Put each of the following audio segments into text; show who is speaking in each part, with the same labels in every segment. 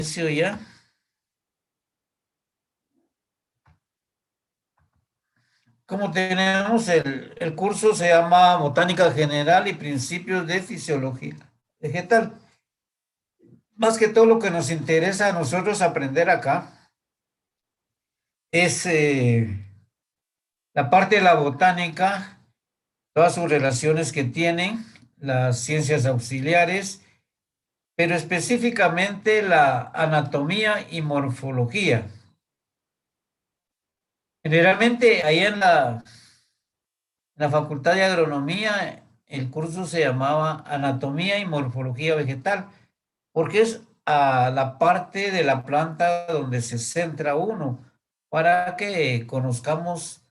Speaker 1: inicio ya. Como tenemos el curso se llama Botánica General y Principios de Fisiología Vegetal. Más que todo lo que nos interesa a nosotros aprender acá es la parte de la botánica, todas sus relaciones que tienen, las ciencias auxiliares, pero específicamente la anatomía y morfología. Generalmente ahí en la Facultad de Agronomía, el curso se llamaba Anatomía y Morfología Vegetal, porque es a la parte de la planta donde se centra uno, para que conozcamos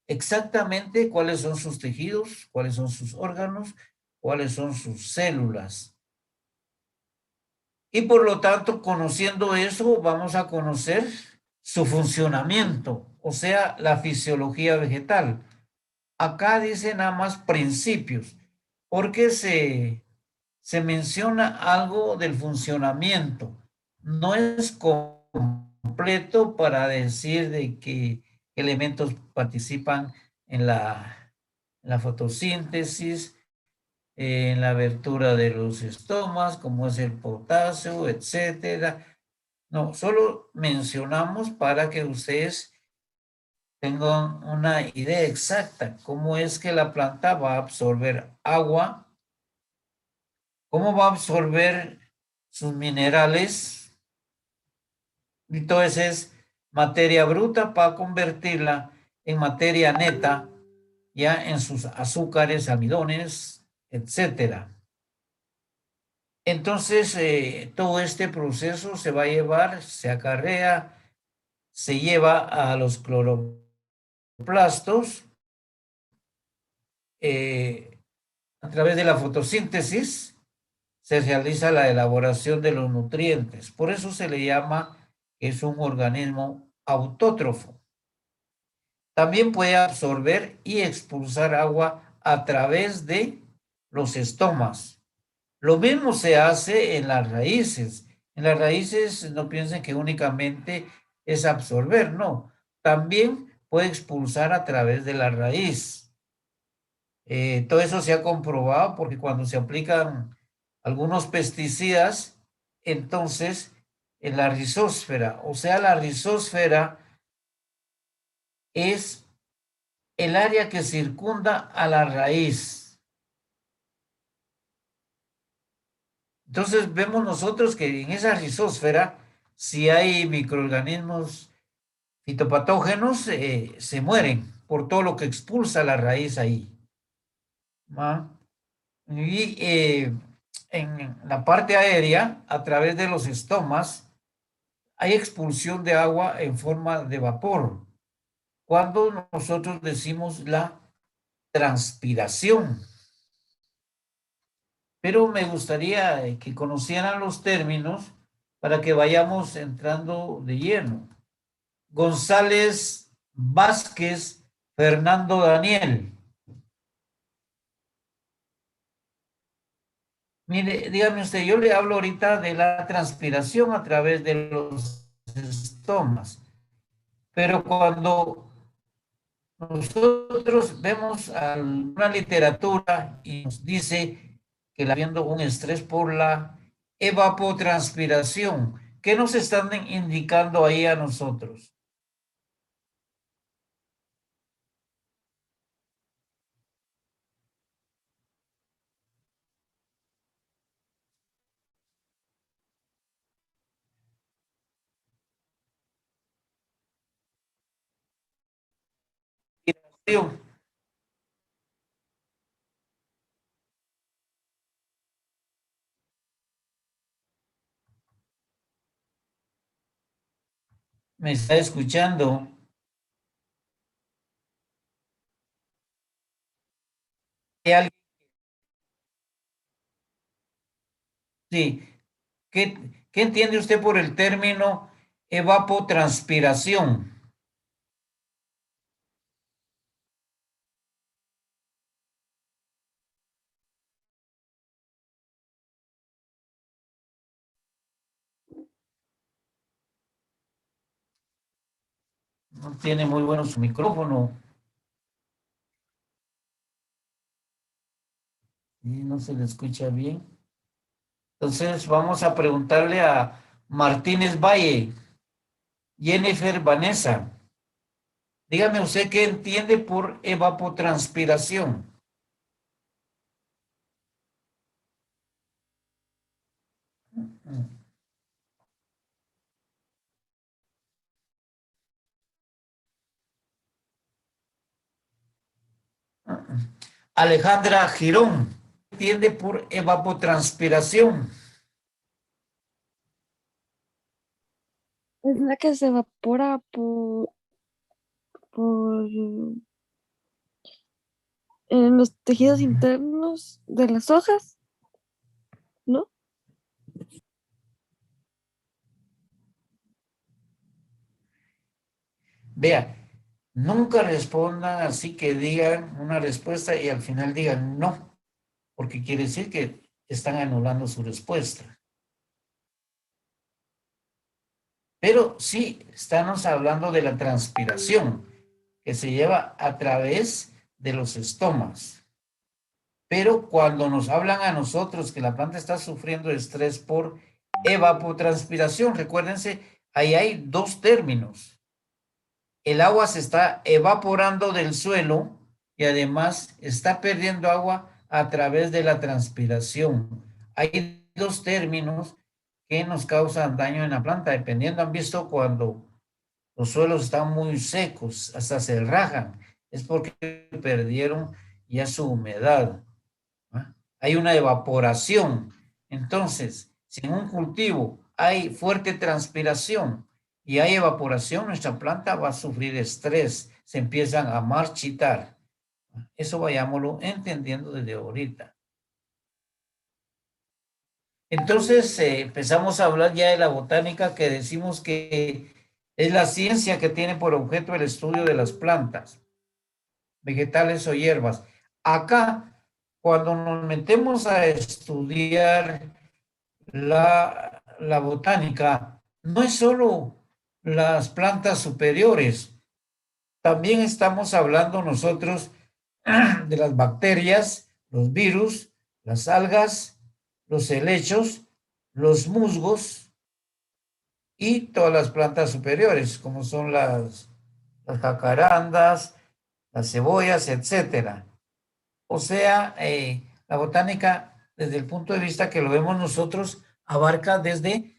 Speaker 1: exactamente cuáles son sus tejidos, cuáles son sus órganos, cuáles son sus células. Y por lo tanto, conociendo eso, vamos a conocer su funcionamiento, o sea, la fisiología vegetal. Acá dice nada más principios, porque se menciona algo del funcionamiento. No es completo para decir de qué elementos participan en la fotosíntesis, en la abertura de los estomas, como es el potasio, etcétera. No, solo mencionamos para que ustedes tengan una idea exacta cómo es que la planta va a absorber agua, cómo va a absorber sus minerales, y todo eso es materia bruta para convertirla en materia neta, ya en sus azúcares, almidones, etcétera. Entonces, todo este proceso se va a llevar, se acarrea, se lleva a los cloroplastos, a través de la fotosíntesis se realiza la elaboración de los nutrientes. Por eso se le llama que es un organismo autótrofo. También puede absorber y expulsar agua a través de los estomas. Lo mismo se hace en las raíces. En las raíces no piensen que únicamente es absorber, no. También puede expulsar a través de la raíz. Todo eso se ha comprobado porque cuando se aplican algunos pesticidas, entonces en la rizósfera, o sea, la rizósfera es el área que circunda a la raíz. Entonces vemos nosotros que en esa rizósfera, si hay microorganismos fitopatógenos, se mueren por todo lo que expulsa la raíz ahí. ¿Va? Y en la parte aérea, a través de los estomas, hay expulsión de agua en forma de vapor. Cuando nosotros decimos la transpiración. Pero me gustaría que conocieran los términos para que vayamos entrando de lleno. González Vázquez Fernando Daniel. Mire, dígame usted, yo le hablo ahorita de la transpiración a través de los estomas, pero cuando nosotros vemos alguna literatura y nos dice que habiendo un estrés por la evapotranspiración, ¿qué nos están indicando ahí a nosotros? ¿Me está escuchando? ¿Hay alguien? Sí. ¿Qué entiende usted por el término evapotranspiración? no tiene muy bueno su micrófono. Y no se le escucha bien. Entonces vamos a preguntarle a Martínez Valle, Jennifer Vanessa. Dígame usted qué entiende por evapotranspiración. Alejandra Girón, ¿qué entiende por evapotranspiración?
Speaker 2: Es la que se evapora por en los tejidos internos de las hojas, ¿no?
Speaker 1: Vea, nunca respondan así que digan una respuesta y al final digan no, porque quiere decir que están anulando su respuesta. Pero sí, estamos hablando de la transpiración que se lleva a través de los estomas. Pero cuando nos hablan a nosotros que la planta está sufriendo estrés por evapotranspiración, recuérdense, ahí hay dos términos. El agua se está evaporando del suelo y además está perdiendo agua a través de la transpiración. Hay dos términos que nos causan daño en la planta, dependiendo, han visto cuando los suelos están muy secos, hasta se rajan, es porque perdieron ya su humedad. ¿Ah? Hay una evaporación. Entonces, si en un cultivo hay fuerte transpiración y hay evaporación, nuestra planta va a sufrir estrés, se empiezan a marchitar. Eso vayámoslo entendiendo desde ahorita. Entonces, empezamos a hablar ya de la botánica, que decimos que es la ciencia que tiene por objeto el estudio de las plantas, vegetales o hierbas. Acá, cuando nos metemos a estudiar la botánica, no es solo las plantas superiores, también estamos hablando nosotros de las bacterias, los virus, las algas, los helechos, los musgos y todas las plantas superiores, como son las jacarandas, las cebollas, etcétera. O sea, la botánica, desde el punto de vista que lo vemos nosotros, abarca desde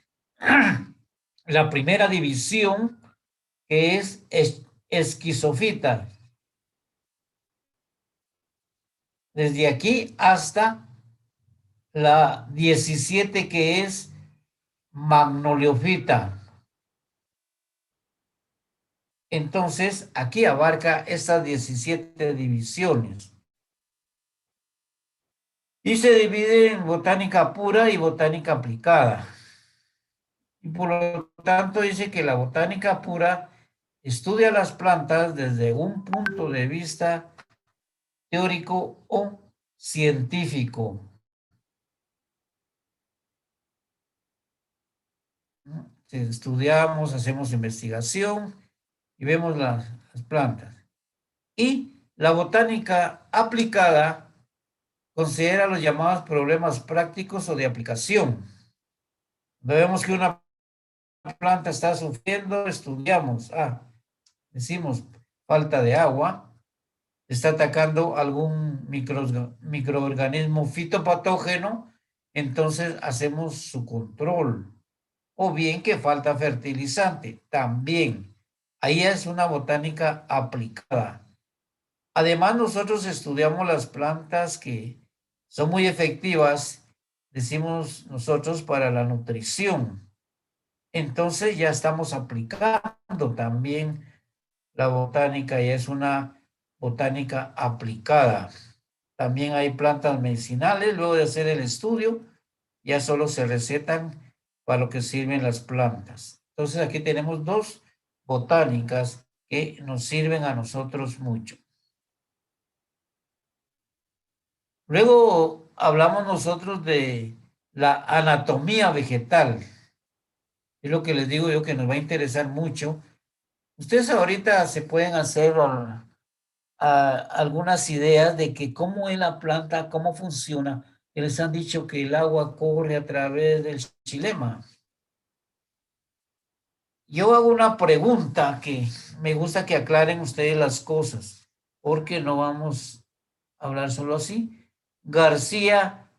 Speaker 1: la primera división, que es esquizofita, desde aquí hasta la 17, que es magnoliofita. Entonces, aquí abarca estas 17 divisiones. Y se divide en botánica pura y botánica aplicada. Y por lo tanto dice que la botánica pura estudia las plantas desde un punto de vista teórico o científico. Estudiamos, hacemos investigación y vemos las plantas. Y la botánica aplicada considera los llamados problemas prácticos o de aplicación. Vemos que una planta está sufriendo, estudiamos, decimos falta de agua, está atacando algún microorganismo fitopatógeno, entonces hacemos su control. O bien que falta fertilizante, también. Ahí es una botánica aplicada. Además, nosotros estudiamos las plantas que son muy efectivas, decimos nosotros, para la nutrición. Entonces ya estamos aplicando también la botánica y es una botánica aplicada. También hay plantas medicinales, luego de hacer el estudio, ya solo se recetan para lo que sirven las plantas. Entonces aquí tenemos dos botánicas que nos sirven a nosotros mucho. Luego hablamos nosotros de la anatomía vegetal. Es lo que les digo yo que nos va a interesar mucho Ustedes ahorita se pueden hacer algunas ideas de que cómo es la planta, cómo funciona. Que les han dicho que el agua corre a través del xilema. Yo hago una pregunta que me gusta que aclaren ustedes las cosas, porque no vamos a hablar solo así. García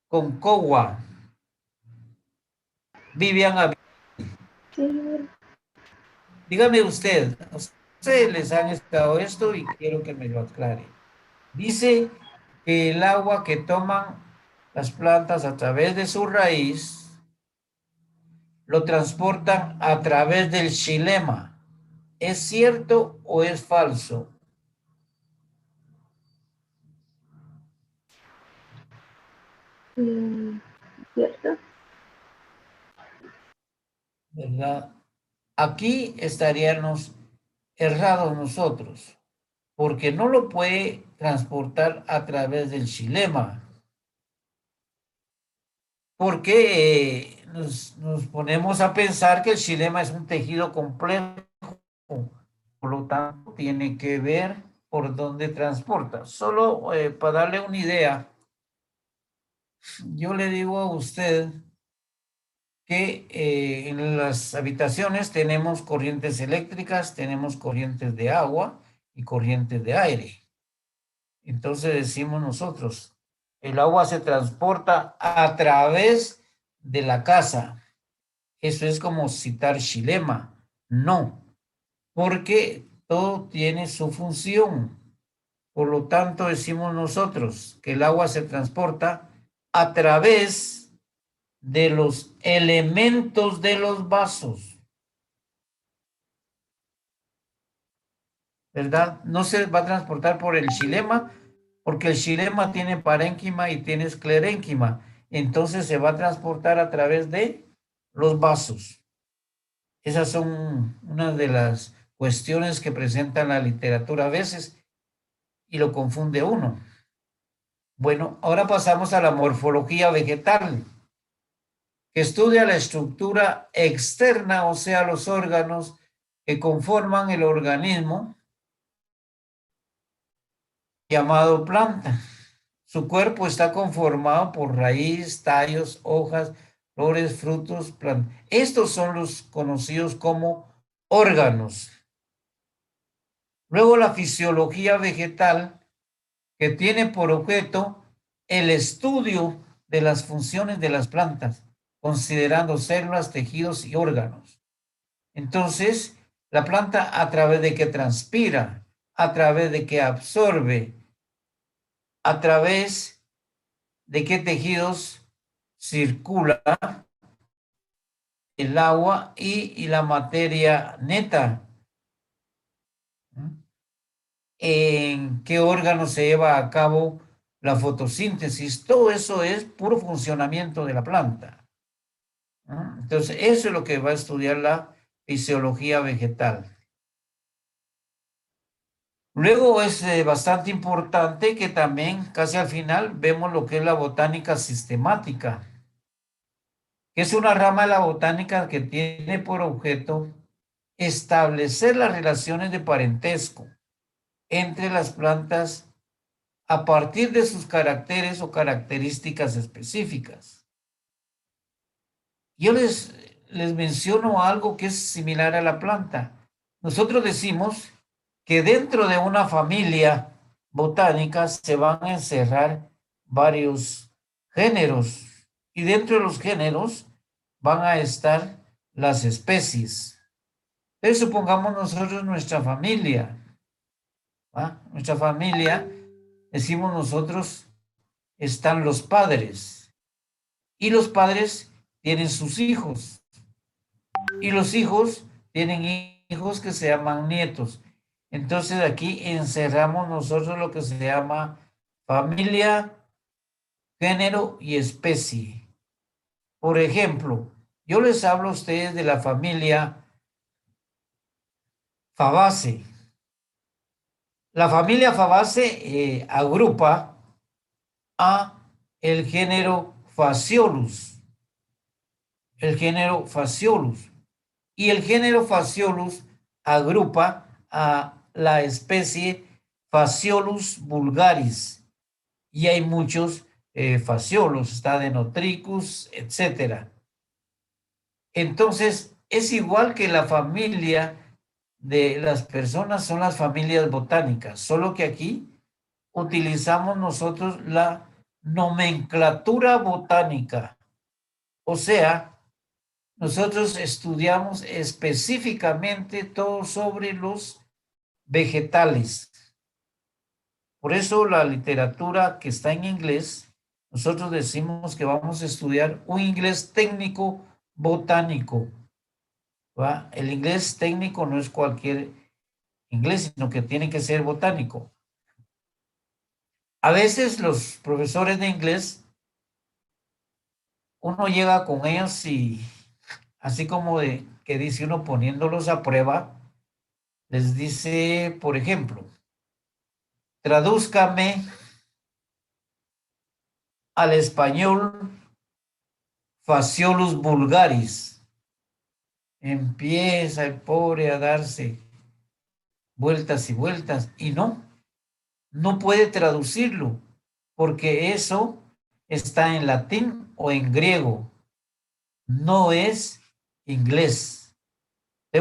Speaker 1: Concagua, Vivian,
Speaker 2: Sí,
Speaker 1: dígame usted, a ustedes les han explicado esto y quiero que me lo aclare. Dice que el agua que toman las plantas a través de su raíz lo transportan a través del xilema. ¿Es cierto o es falso?
Speaker 2: ¿cierto?
Speaker 1: ¿Verdad? Aquí estaríamos errados nosotros, porque no lo puede transportar a través del xilema, porque nos ponemos a pensar que el xilema es un tejido complejo, por lo tanto tiene que ver por dónde transporta. Solo para darle una idea, yo le digo a usted que en las habitaciones tenemos corrientes eléctricas, tenemos corrientes de agua y corrientes de aire. Entonces decimos nosotros, el agua se transporta a través de la casa. Eso es como citar xilema. No, porque todo tiene su función. Por lo tanto, decimos nosotros que el agua se transporta a través de los elementos de los vasos, ¿verdad? No se va a transportar por el xilema, porque el xilema tiene parénquima y tiene esclerénquima. Entonces se va a transportar a través de los vasos. Esas son una de las cuestiones que presenta la literatura a veces y lo confunde uno. Bueno, ahora pasamos a la morfología vegetal, que estudia la estructura externa, o sea, los órganos que conforman el organismo llamado planta. Su cuerpo está conformado por raíz, tallos, hojas, flores, frutos, plantas. Estos son los conocidos como órganos. Luego la fisiología vegetal, que tiene por objeto el estudio de las funciones de las plantas, considerando células, tejidos y órganos. Entonces, la planta a través de que transpira, a través de que absorbe, a través de qué tejidos circula el agua y la materia neta. En qué órgano se lleva a cabo la fotosíntesis. Todo eso es puro funcionamiento de la planta. Entonces, eso es lo que va a estudiar la fisiología vegetal. Luego es bastante importante que también casi al final vemos lo que es la botánica sistemática, que es una rama de la botánica que tiene por objeto establecer las relaciones de parentesco entre las plantas a partir de sus caracteres o características específicas. Yo les menciono algo que es similar a la planta. Nosotros decimos que dentro de una familia botánica se van a encerrar varios géneros y dentro de los géneros van a estar las especies. Entonces supongamos nosotros nuestra familia, ¿va? Nuestra familia, decimos nosotros, están los padres y los padres tienen sus hijos y los hijos tienen hijos que se llaman nietos. Entonces aquí encerramos nosotros lo que se llama familia, género y especie. Por ejemplo, yo les hablo a ustedes de la familia Fabaceae. La familia Fabaceae agrupa a el género Phaseolus, el género Phaseolus. Y el género Phaseolus agrupa a la especie Phaseolus vulgaris. Y hay muchos fasciolos, está Denotricus, etcétera. Entonces, es igual que la familia de las personas, son las familias botánicas, solo que aquí utilizamos nosotros la nomenclatura botánica. O sea, nosotros estudiamos específicamente todo sobre los vegetales. Por eso la literatura que está en inglés, nosotros decimos que vamos a estudiar un inglés técnico botánico, ¿va? El inglés técnico no es cualquier inglés, sino que tiene que ser botánico. A veces los profesores de inglés, uno llega con ellos y así como que dice uno poniéndolos a prueba, les dice, por ejemplo, tradúzcame al español Phaseolus vulgaris. Empieza el pobre a darse vueltas y vueltas y no puede traducirlo porque eso está en latín o en griego, no es inglés.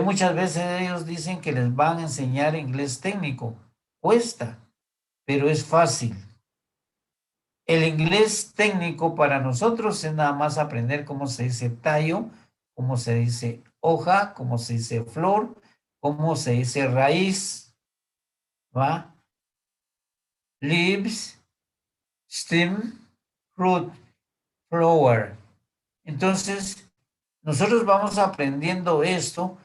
Speaker 1: Muchas veces ellos dicen que les van a enseñar inglés técnico, cuesta, pero es fácil. El inglés técnico para nosotros es nada más aprender cómo se dice tallo, cómo se dice hoja, cómo se dice flor, cómo se dice raíz, ¿va? Leaves, stem, root, flower. Entonces, nosotros vamos aprendiendo esto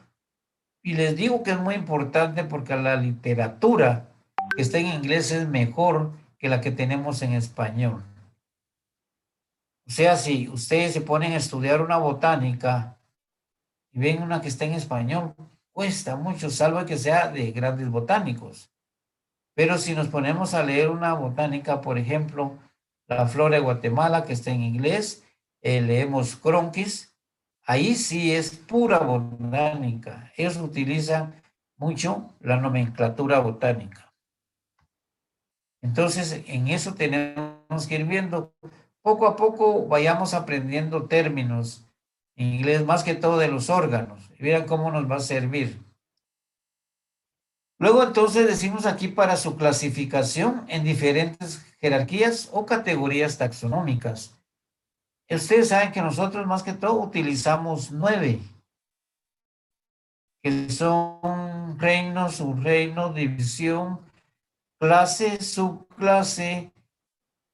Speaker 1: y les digo que es muy importante porque la literatura que está en inglés es mejor que la que tenemos en español. O sea, si ustedes se ponen a estudiar una botánica y ven una que está en español, cuesta mucho, salvo que sea de grandes botánicos. Pero si nos ponemos a leer una botánica, por ejemplo, la flora de Guatemala, que está en inglés, leemos Cronquist, ahí sí es pura botánica. Ellos utilizan mucho la nomenclatura botánica. Entonces, en eso tenemos que ir viendo. Poco a poco vayamos aprendiendo términos en inglés, más que todo de los órganos. Y vean cómo nos va a servir. Luego entonces decimos aquí para su clasificación en diferentes jerarquías o categorías taxonómicas. Ustedes saben que nosotros más que todo utilizamos 9, que son reino, subreino, división, clase, subclase,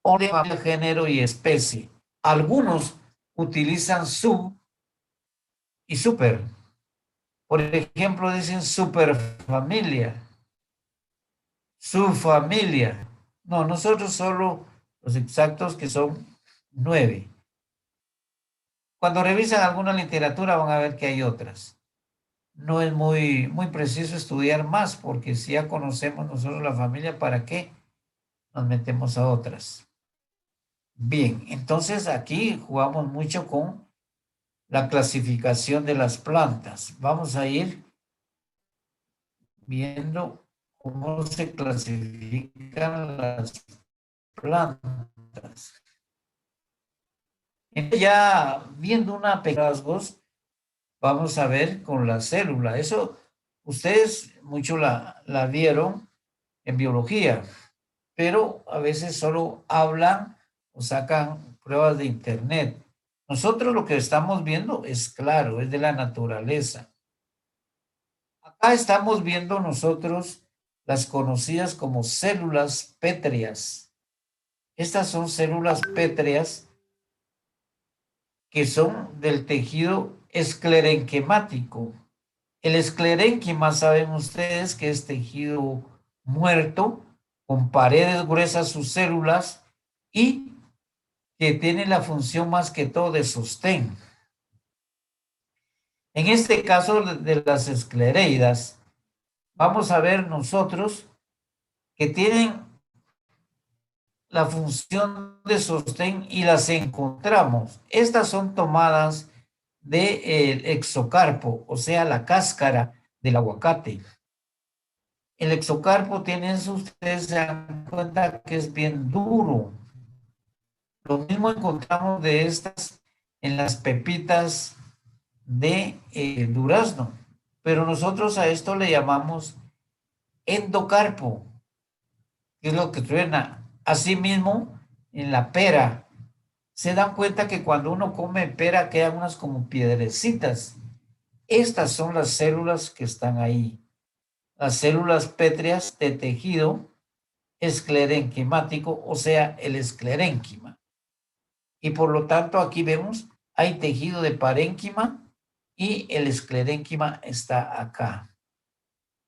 Speaker 1: orden, género y especie. Algunos utilizan sub y super. Por ejemplo, dicen superfamilia, subfamilia. No, nosotros solo los exactos que son 9. Cuando revisan alguna literatura van a ver que hay otras. No es muy preciso estudiar más porque si ya conocemos nosotros la familia, ¿para qué nos metemos a otras? Bien, entonces aquí jugamos mucho con la clasificación de las plantas. Vamos a ir viendo cómo se clasifican las plantas. Ya viendo una rasgos, vamos a ver con la célula. Eso ustedes mucho la vieron en biología, pero a veces solo hablan o sacan pruebas de internet. Nosotros lo que estamos viendo es claro, es de la naturaleza. Acá estamos viendo nosotros las conocidas como células pétreas. Estas son células pétreas que son del tejido esclerenquemático. El esclerénquima, saben ustedes que es tejido muerto, con paredes gruesas sus células y que tiene la función más que todo de sostén. En este caso de las esclereidas, vamos a ver nosotros que tienen la función de sostén y las encontramos. Estas son tomadas del exocarpo, o sea, la cáscara del aguacate. El exocarpo tiene eso, ustedes se dan cuenta que es bien duro. Lo mismo encontramos de estas en las pepitas de durazno, pero nosotros a esto le llamamos endocarpo, que es lo que truena. Asimismo, en la pera, se dan cuenta que cuando uno come pera quedan unas como piedrecitas. Estas son las células que están ahí, las células pétreas de tejido esclerenquimático, o sea, el esclerénquima. Y por lo tanto aquí vemos, hay tejido de parénquima y el esclerénquima está acá.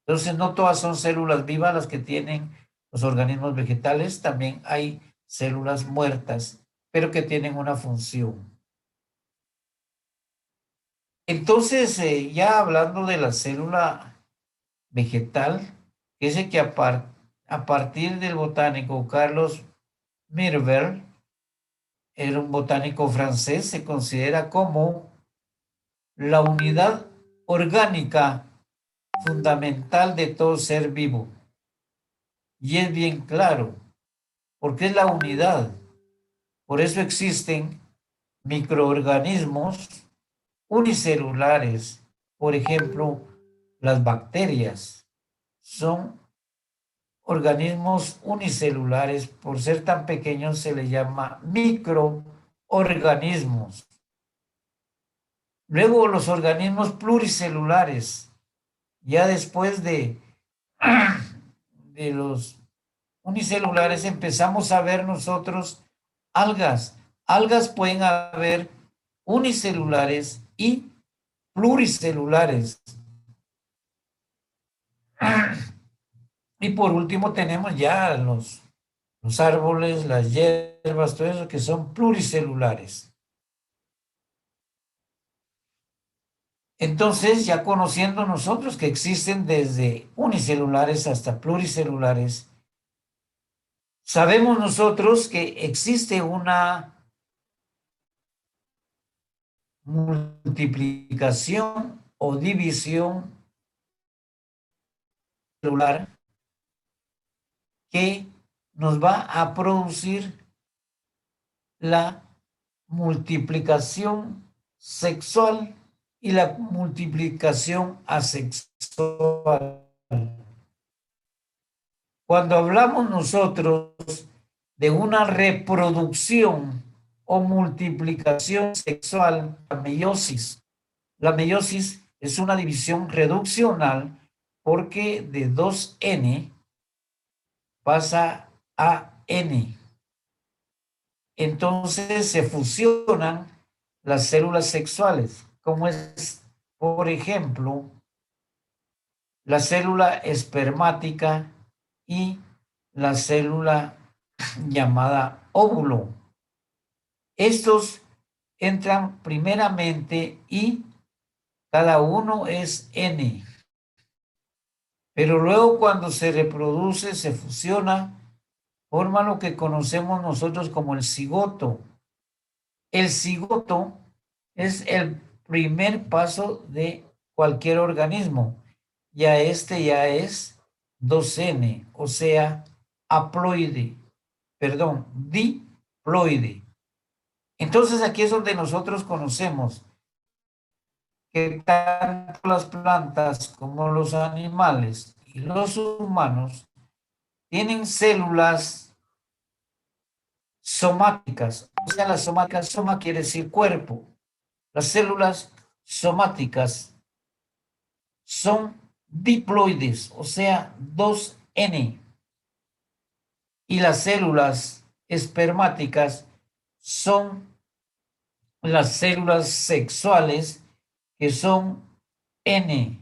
Speaker 1: Entonces, no todas son células vivas las que tienen los organismos vegetales, también hay células muertas, pero que tienen una función. Entonces, ya hablando de la célula vegetal, dice que a partir del botánico Carlos Mirbeer, era un botánico francés, se considera como la unidad orgánica fundamental de todo ser vivo. Y es bien claro, porque es la unidad. Por eso existen microorganismos unicelulares. Por ejemplo, las bacterias son organismos unicelulares. Por ser tan pequeños se les llama microorganismos. Luego los organismos pluricelulares, ya después de los unicelulares empezamos a ver nosotros algas. Algas pueden haber unicelulares y pluricelulares. Y por último tenemos ya los árboles, las hierbas, todo eso que son pluricelulares. Entonces, ya conociendo nosotros que existen desde unicelulares hasta pluricelulares, sabemos nosotros que existe una multiplicación o división celular que nos va a producir la multiplicación sexual y la multiplicación asexual. Cuando hablamos nosotros de una reproducción o multiplicación sexual, la meiosis es una división reduccional porque de 2N pasa a N. Entonces se fusionan las células sexuales, como es, por ejemplo, la célula espermática y la célula llamada óvulo. Estos entran primeramente y cada uno es N. Pero luego cuando se reproduce, se fusiona, forma lo que conocemos nosotros como el cigoto. El cigoto es el primer paso de cualquier organismo. Ya este ya es 2N, o sea, diploide. Entonces aquí es donde nosotros conocemos que tanto las plantas como los animales y los humanos tienen células somáticas. O sea, las somáticas, soma quiere decir cuerpo. Las células somáticas son diploides, o sea, 2N. Y las células espermáticas son las células sexuales que son N.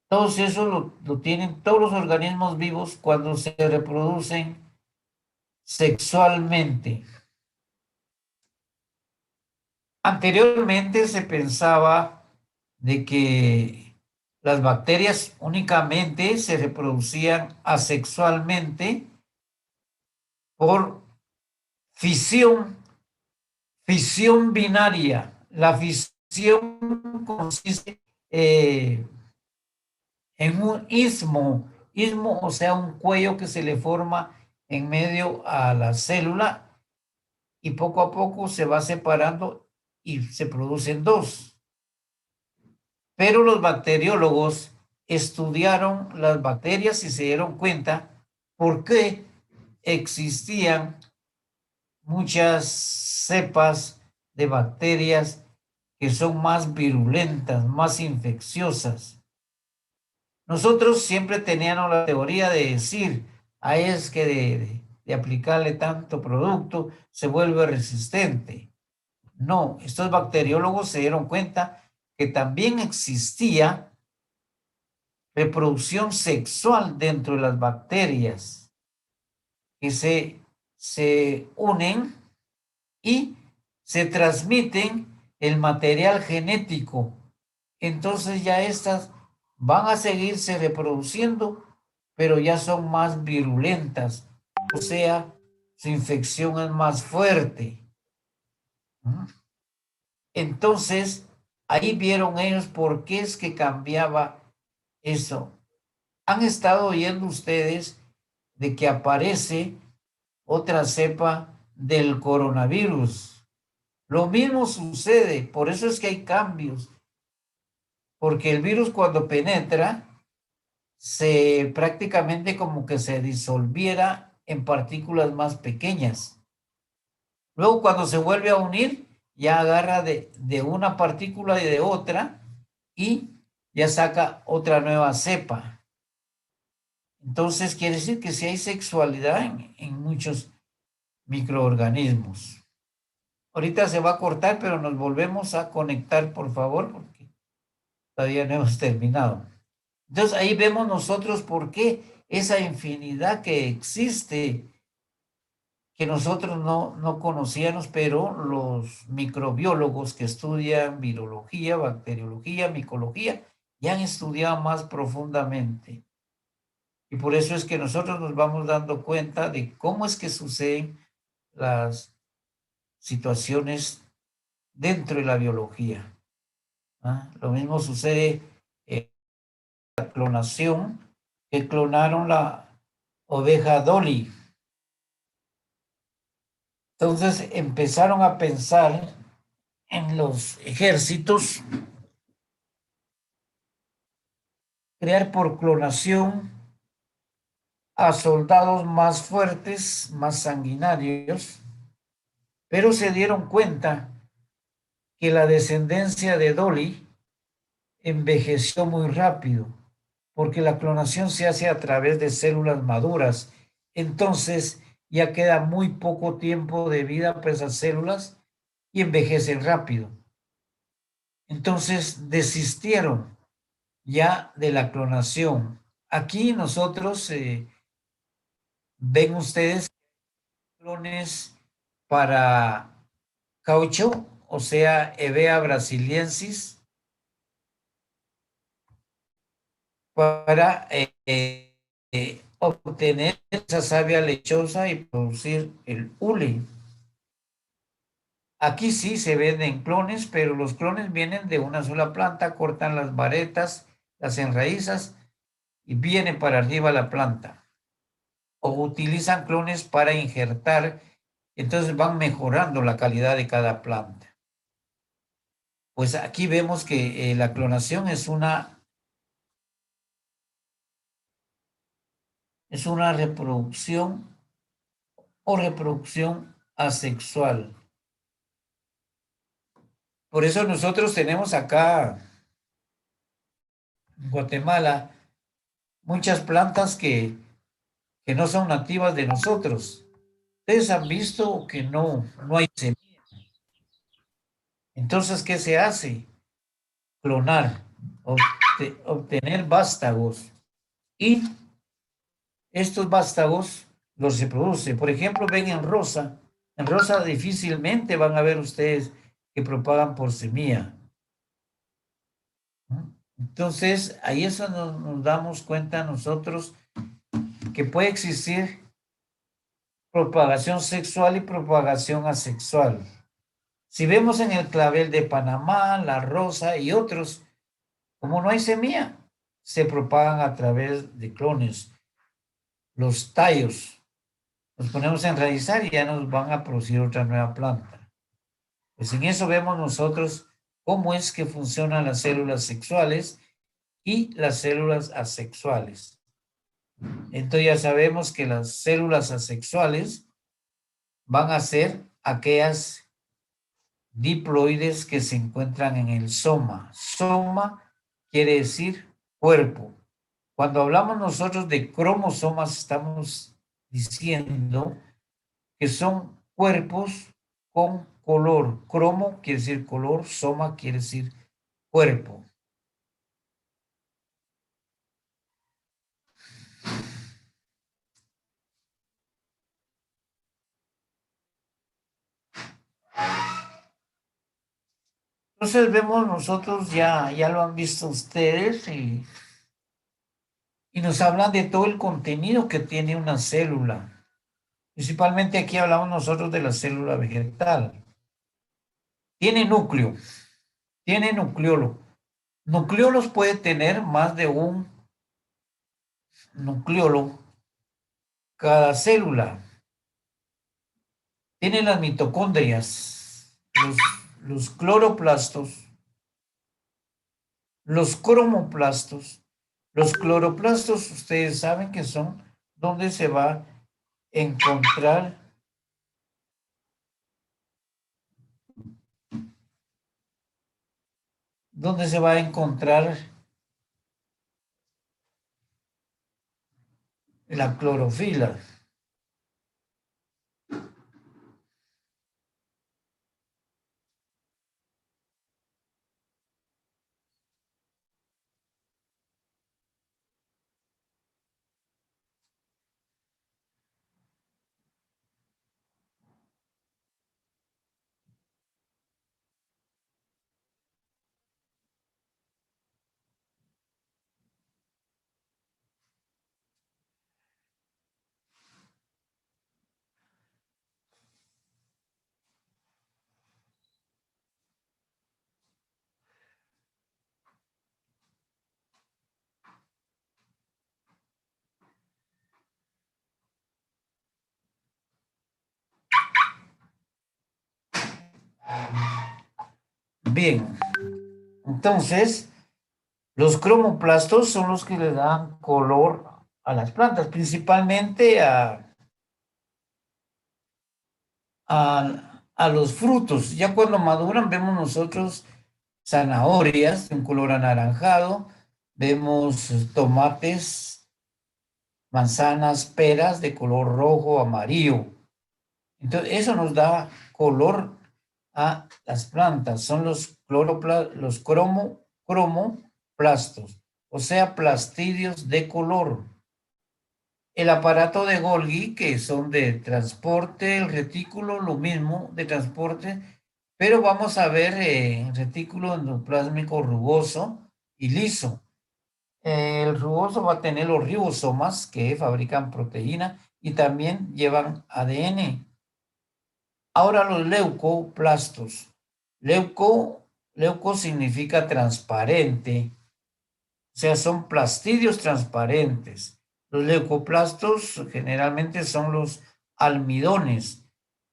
Speaker 1: Todos eso lo tienen todos los organismos vivos cuando se reproducen sexualmente. Anteriormente se pensaba de que las bacterias únicamente se reproducían asexualmente por fisión binaria. La fisión consiste en un istmo, o sea, un cuello que se le forma en medio a la célula y poco a poco se va separando y se producen dos. Pero los bacteriólogos estudiaron las bacterias y se dieron cuenta por qué existían muchas cepas de bacterias que son más virulentas, más infecciosas. Nosotros siempre teníamos la teoría de decir, es que de aplicarle tanto producto se vuelve resistente. No, estos bacteriólogos se dieron cuenta que también existía reproducción sexual dentro de las bacterias que se unen y se transmiten el material genético. Entonces ya estas van a seguirse reproduciendo, pero ya son más virulentas, o sea, su infección es más fuerte. Entonces, ahí vieron ellos por qué es que cambiaba eso. Han estado oyendo ustedes de que aparece otra cepa del coronavirus. Lo mismo sucede, por eso es que hay cambios, porque el virus cuando penetra, se prácticamente como que se disolviera en partículas más pequeñas. Luego cuando se vuelve a unir, ya agarra de una partícula y de otra y ya saca otra nueva cepa. Entonces quiere decir que si hay sexualidad en muchos microorganismos. Ahorita se va a cortar, pero nos volvemos a conectar, por favor, porque todavía no hemos terminado. Entonces ahí vemos nosotros por qué esa infinidad que existe, que nosotros no conocíamos, pero los microbiólogos que estudian virología, bacteriología, micología, ya han estudiado más profundamente. Y por eso es que nosotros nos vamos dando cuenta de cómo es que suceden las situaciones dentro de la biología. Lo mismo sucede en la clonación, que clonaron la oveja Dolly. Entonces empezaron a pensar en los ejércitos, crear por clonación a soldados más fuertes, más sanguinarios, pero se dieron cuenta que la descendencia de Dolly envejeció muy rápido, porque la clonación se hace a través de células maduras. Entonces ya queda muy poco tiempo de vida para esas células y envejecen rápido. Entonces desistieron ya de la clonación. Aquí nosotros, ven ustedes clones para caucho, o sea, Hevea brasiliensis, para obtener esa savia lechosa y producir el hule. Aquí sí se venden clones, pero los clones vienen de una sola planta, cortan las varetas, las enraizas y viene para arriba la planta. O utilizan clones para injertar, entonces van mejorando la calidad de cada planta. Pues aquí vemos que la clonación es una reproducción o reproducción asexual. Por eso nosotros tenemos acá en Guatemala muchas plantas que no son nativas de nosotros. Ustedes han visto que no hay semilla. Entonces, ¿qué se hace? Clonar, obtener vástagos. Y estos vástagos los reproduce. Por ejemplo, ven en rosa. En rosa difícilmente van a ver ustedes que propagan por semilla. Entonces, ahí eso nos damos cuenta nosotros que puede existir propagación sexual y propagación asexual. Si vemos en el clavel de Panamá, la rosa y otros, Como no hay semilla, se propagan a través de clones, los tallos. Los ponemos a enraizar y ya nos van a producir otra nueva planta. Pues en eso vemos nosotros cómo es que funcionan las células sexuales y las células asexuales. Entonces ya sabemos que las células asexuales van a ser aquellas diploides que se encuentran en el soma. Soma quiere decir cuerpo. Cuando hablamos nosotros de cromosomas, estamos diciendo que son cuerpos con color. Cromo quiere decir color, soma quiere decir cuerpo. Entonces vemos nosotros, ya lo han visto ustedes y nos hablan de todo el contenido que tiene una célula. Principalmente aquí hablamos nosotros de la célula vegetal. Tiene núcleo, tiene nucleolo. Nucleolos puede tener más de un nucleolo cada célula. Tiene las mitocondrias, los cloroplastos, los cromoplastos. Los cloroplastos, ustedes saben que son donde se va a encontrar la clorofila. Bien, entonces los cromoplastos son los que le dan color a las plantas, principalmente a los frutos. Ya cuando maduran vemos nosotros zanahorias de un color anaranjado, vemos tomates, manzanas, peras de color rojo, amarillo. Entonces eso nos da color a las plantas. Son los cromoplastos, o sea, plastidios de color. El aparato de Golgi, que son de transporte, el retículo, lo mismo de transporte, pero vamos a ver retículo endoplásmico rugoso y liso. El rugoso va a tener los ribosomas que fabrican proteína y también llevan ADN. Ahora los leucoplastos. Leuco significa transparente, o sea, son plastidios transparentes. Los leucoplastos generalmente son los almidones,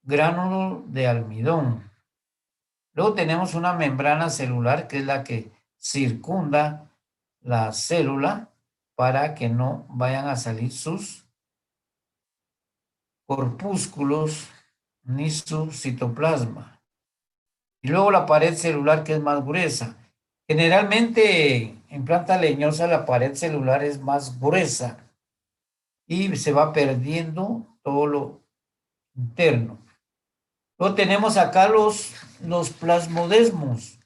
Speaker 1: gránulos de almidón. Luego tenemos una membrana celular que es la que circunda la célula para que no vayan a salir sus corpúsculos ni su citoplasma. Y luego la pared celular que es más gruesa. Generalmente en planta leñosa la pared celular es más gruesa y se va perdiendo todo lo interno. Luego tenemos acá los plasmodesmos.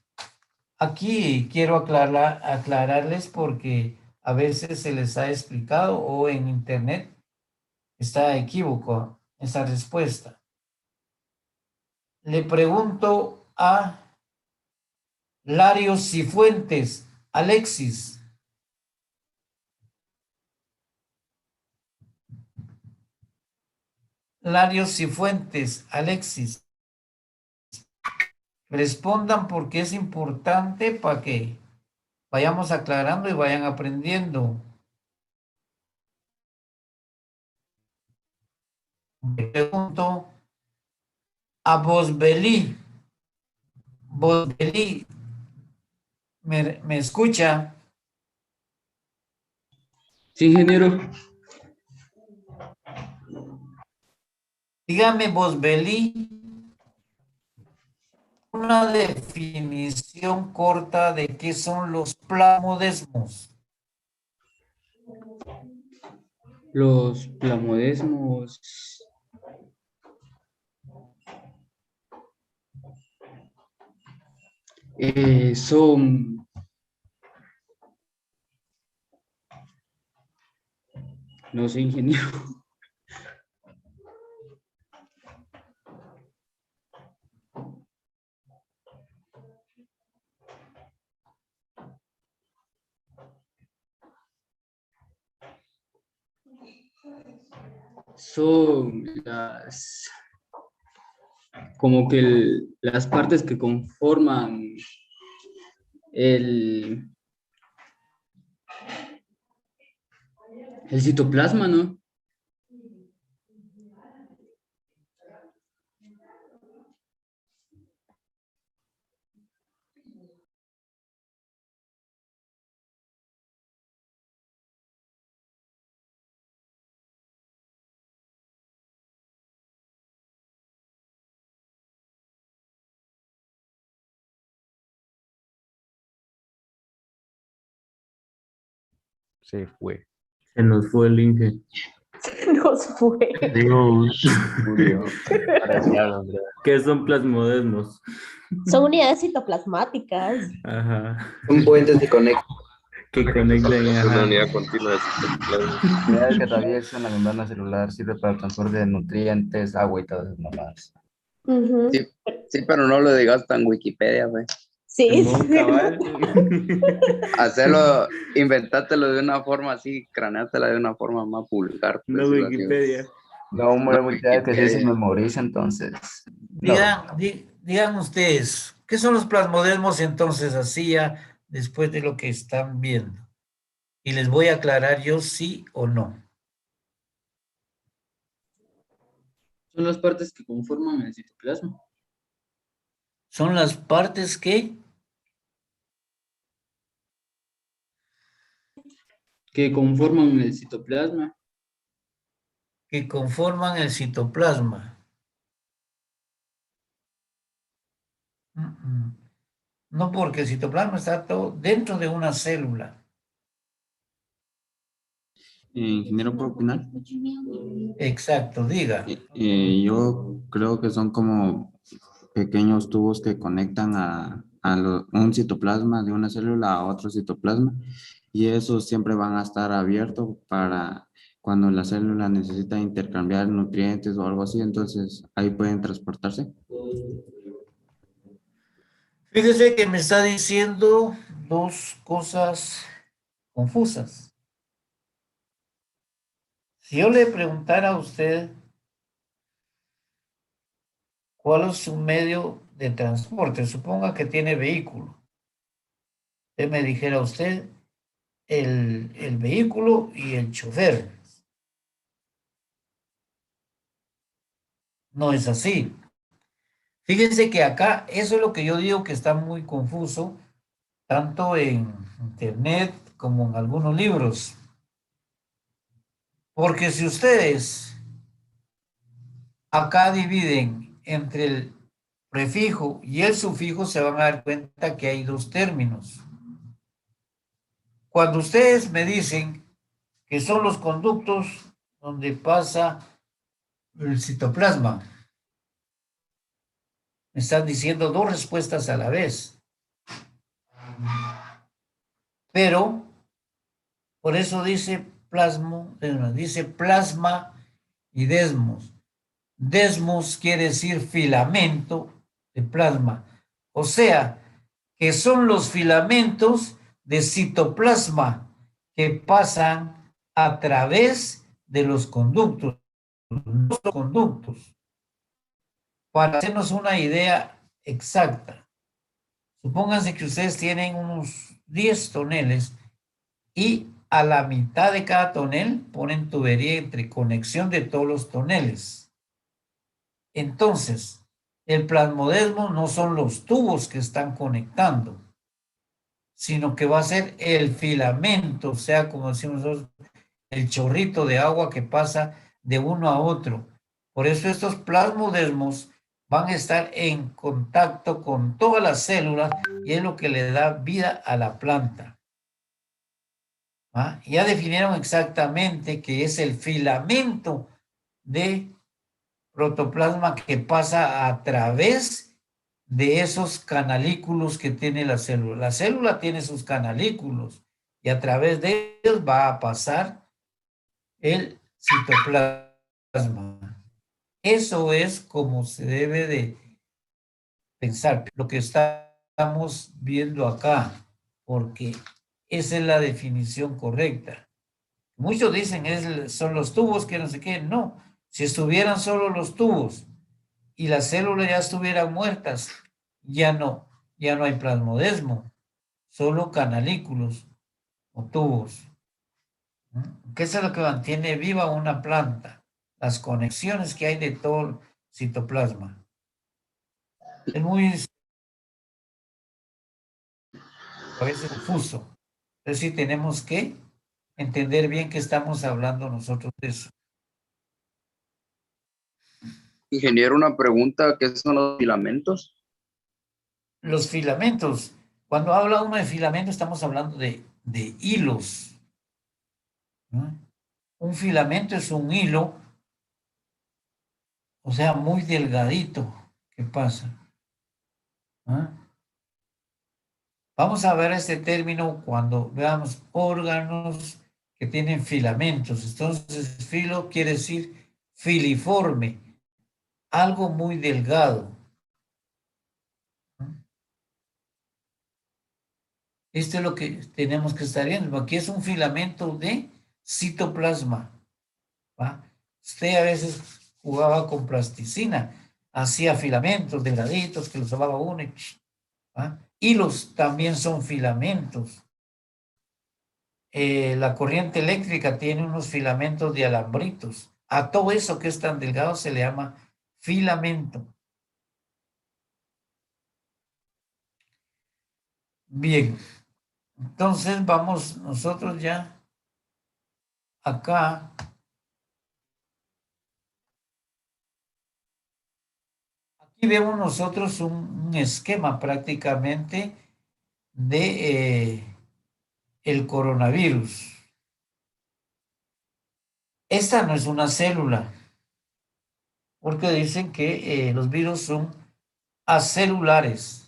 Speaker 1: Aquí quiero aclararles porque a veces se les ha explicado o en internet está equívoco esa respuesta. Le pregunto a Larios Cifuentes, Alexis. Larios Cifuentes, Alexis. Respondan porque es importante para que Vayamos aclarando y vayan aprendiendo. Me pregunto a Bosbelí. Bosbelí, ¿me escucha?
Speaker 3: Sí, ingeniero.
Speaker 1: Dígame, Bosbelí, una definición corta de qué son los plasmodesmos.
Speaker 3: Los plasmodesmos son, no sé, ingeniero. Son como que las partes que conforman el, el citoplasma, ¿no?
Speaker 4: Se fue.
Speaker 3: Se nos fue el Inge.
Speaker 5: Nos fue.
Speaker 3: Dios.
Speaker 4: Murió. Ahora sí hablan, ¿verdad?
Speaker 3: ¿Qué son plasmodesmos?
Speaker 5: Son unidades citoplasmáticas.
Speaker 3: Ajá.
Speaker 6: Son puentes que conectan.
Speaker 3: Que conectan,
Speaker 7: Una
Speaker 3: ajá.
Speaker 7: unidad continua de citoplasma.
Speaker 4: Unidades que atraviesan la membrana celular, sirve para el transporte de nutrientes, agua y todas esas mamadas.
Speaker 5: Ujú.
Speaker 6: Sí, sí, pero no lo digas tan Wikipedia, güey.
Speaker 5: Sí,
Speaker 3: Simón,
Speaker 5: sí.
Speaker 3: cabal.
Speaker 6: Hacerlo, inventátelo de una forma así, craneátela de una forma más vulgar.
Speaker 3: No
Speaker 6: Pues, decirlo así, güey.
Speaker 3: Wikipedia.
Speaker 4: No, hombre,
Speaker 6: No,
Speaker 4: Wikipedia que sí se
Speaker 6: Wikipedia.
Speaker 4: memoriza, entonces. No.
Speaker 1: Digan ustedes, ¿qué son los plasmodesmos entonces hacía después de lo que están viendo? Y les voy a aclarar yo sí o no.
Speaker 3: Son las partes que conforman el citoplasma.
Speaker 1: Son las partes
Speaker 3: Que conforman el citoplasma.
Speaker 1: que conforman el citoplasma. No, porque el citoplasma está todo dentro de una célula.
Speaker 8: Ingeniero, ¿puedo opinar?
Speaker 1: Exacto, diga.
Speaker 8: Yo creo que son como pequeños tubos que conectan un citoplasma de una célula a otro citoplasma, y esos siempre van a estar abiertos para cuando la célula necesita intercambiar nutrientes o algo así, entonces ahí pueden transportarse.
Speaker 1: Fíjese que me está diciendo dos cosas confusas. Si yo le preguntara a usted cuál es su medio de transporte, suponga que tiene vehículo. Usted me dijera usted el vehículo y el chofer. No es así. Fíjense que acá, eso es lo que yo digo que está muy confuso, tanto en internet como en algunos libros. Porque si ustedes acá dividen entre el prefijo y el sufijo, se van a dar cuenta que hay dos términos. Cuando ustedes me dicen que son los conductos donde pasa el citoplasma, me están diciendo dos respuestas a la vez. Pero, por eso dice dice plasma y desmos. Desmos quiere decir filamento de plasma. O sea, que son los filamentos de citoplasma que pasan a través de los conductos. Los conductos. Para hacernos una idea exacta. Supónganse que ustedes tienen unos 10 toneles y a la mitad de cada tonel ponen tubería entre conexión de todos los toneles. Entonces, el plasmodesmo no son los tubos que están conectando, sino que va a ser el filamento, o sea, como decimos nosotros, el chorrito de agua que pasa de uno a otro. Por eso estos plasmodesmos van a estar en contacto con todas las células y es lo que le da vida a la planta. ¿Ah? Ya definieron exactamente que es el filamento de protoplasma que pasa a través de esos canalículos que tiene la célula. La célula tiene sus canalículos y a través de ellos va a pasar el citoplasma. Eso es como se debe de pensar, lo que estamos viendo acá, porque esa es la definición correcta. Muchos dicen son los tubos que no sé qué. No, si estuvieran solo los tubos y las células ya estuvieran muertas, ya no hay plasmodesmo, solo canalículos o tubos. ¿Qué es lo que mantiene viva una planta? Las conexiones que hay de todo el citoplasma. Es muy a veces confuso. Es decir, tenemos que entender bien que estamos hablando nosotros de eso.
Speaker 6: Ingeniero, una pregunta, ¿qué son los filamentos?
Speaker 1: Los filamentos, cuando habla uno de filamento, estamos hablando de hilos. ¿No? Un filamento es un hilo, o sea, muy delgadito. ¿Qué pasa? ¿Ah? Vamos a ver este término cuando veamos órganos que tienen filamentos. Entonces, filo quiere decir filiforme, algo muy delgado. Esto es lo que tenemos que estar viendo. Aquí es un filamento de citoplasma. ¿Va? Usted a veces jugaba con plasticina, hacía filamentos delgaditos que los tomaba uno. ¿Va? Hilos también son filamentos. La corriente eléctrica tiene unos filamentos de alambritos. A todo eso que es tan delgado se le llama filamento. Bien, entonces vamos nosotros ya acá. Aquí vemos nosotros un esquema prácticamente de el coronavirus. Esta no es una célula, porque dicen que los virus son acelulares.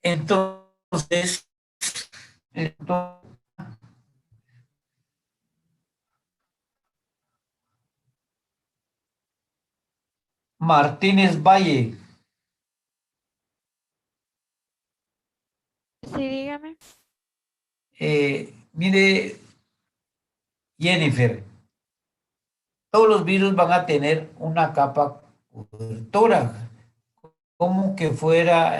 Speaker 1: Entonces, Martínez Valle.
Speaker 2: Sí, dígame.
Speaker 1: Mire, Jennifer, todos los virus van a tener una capa cobertora, como que fuera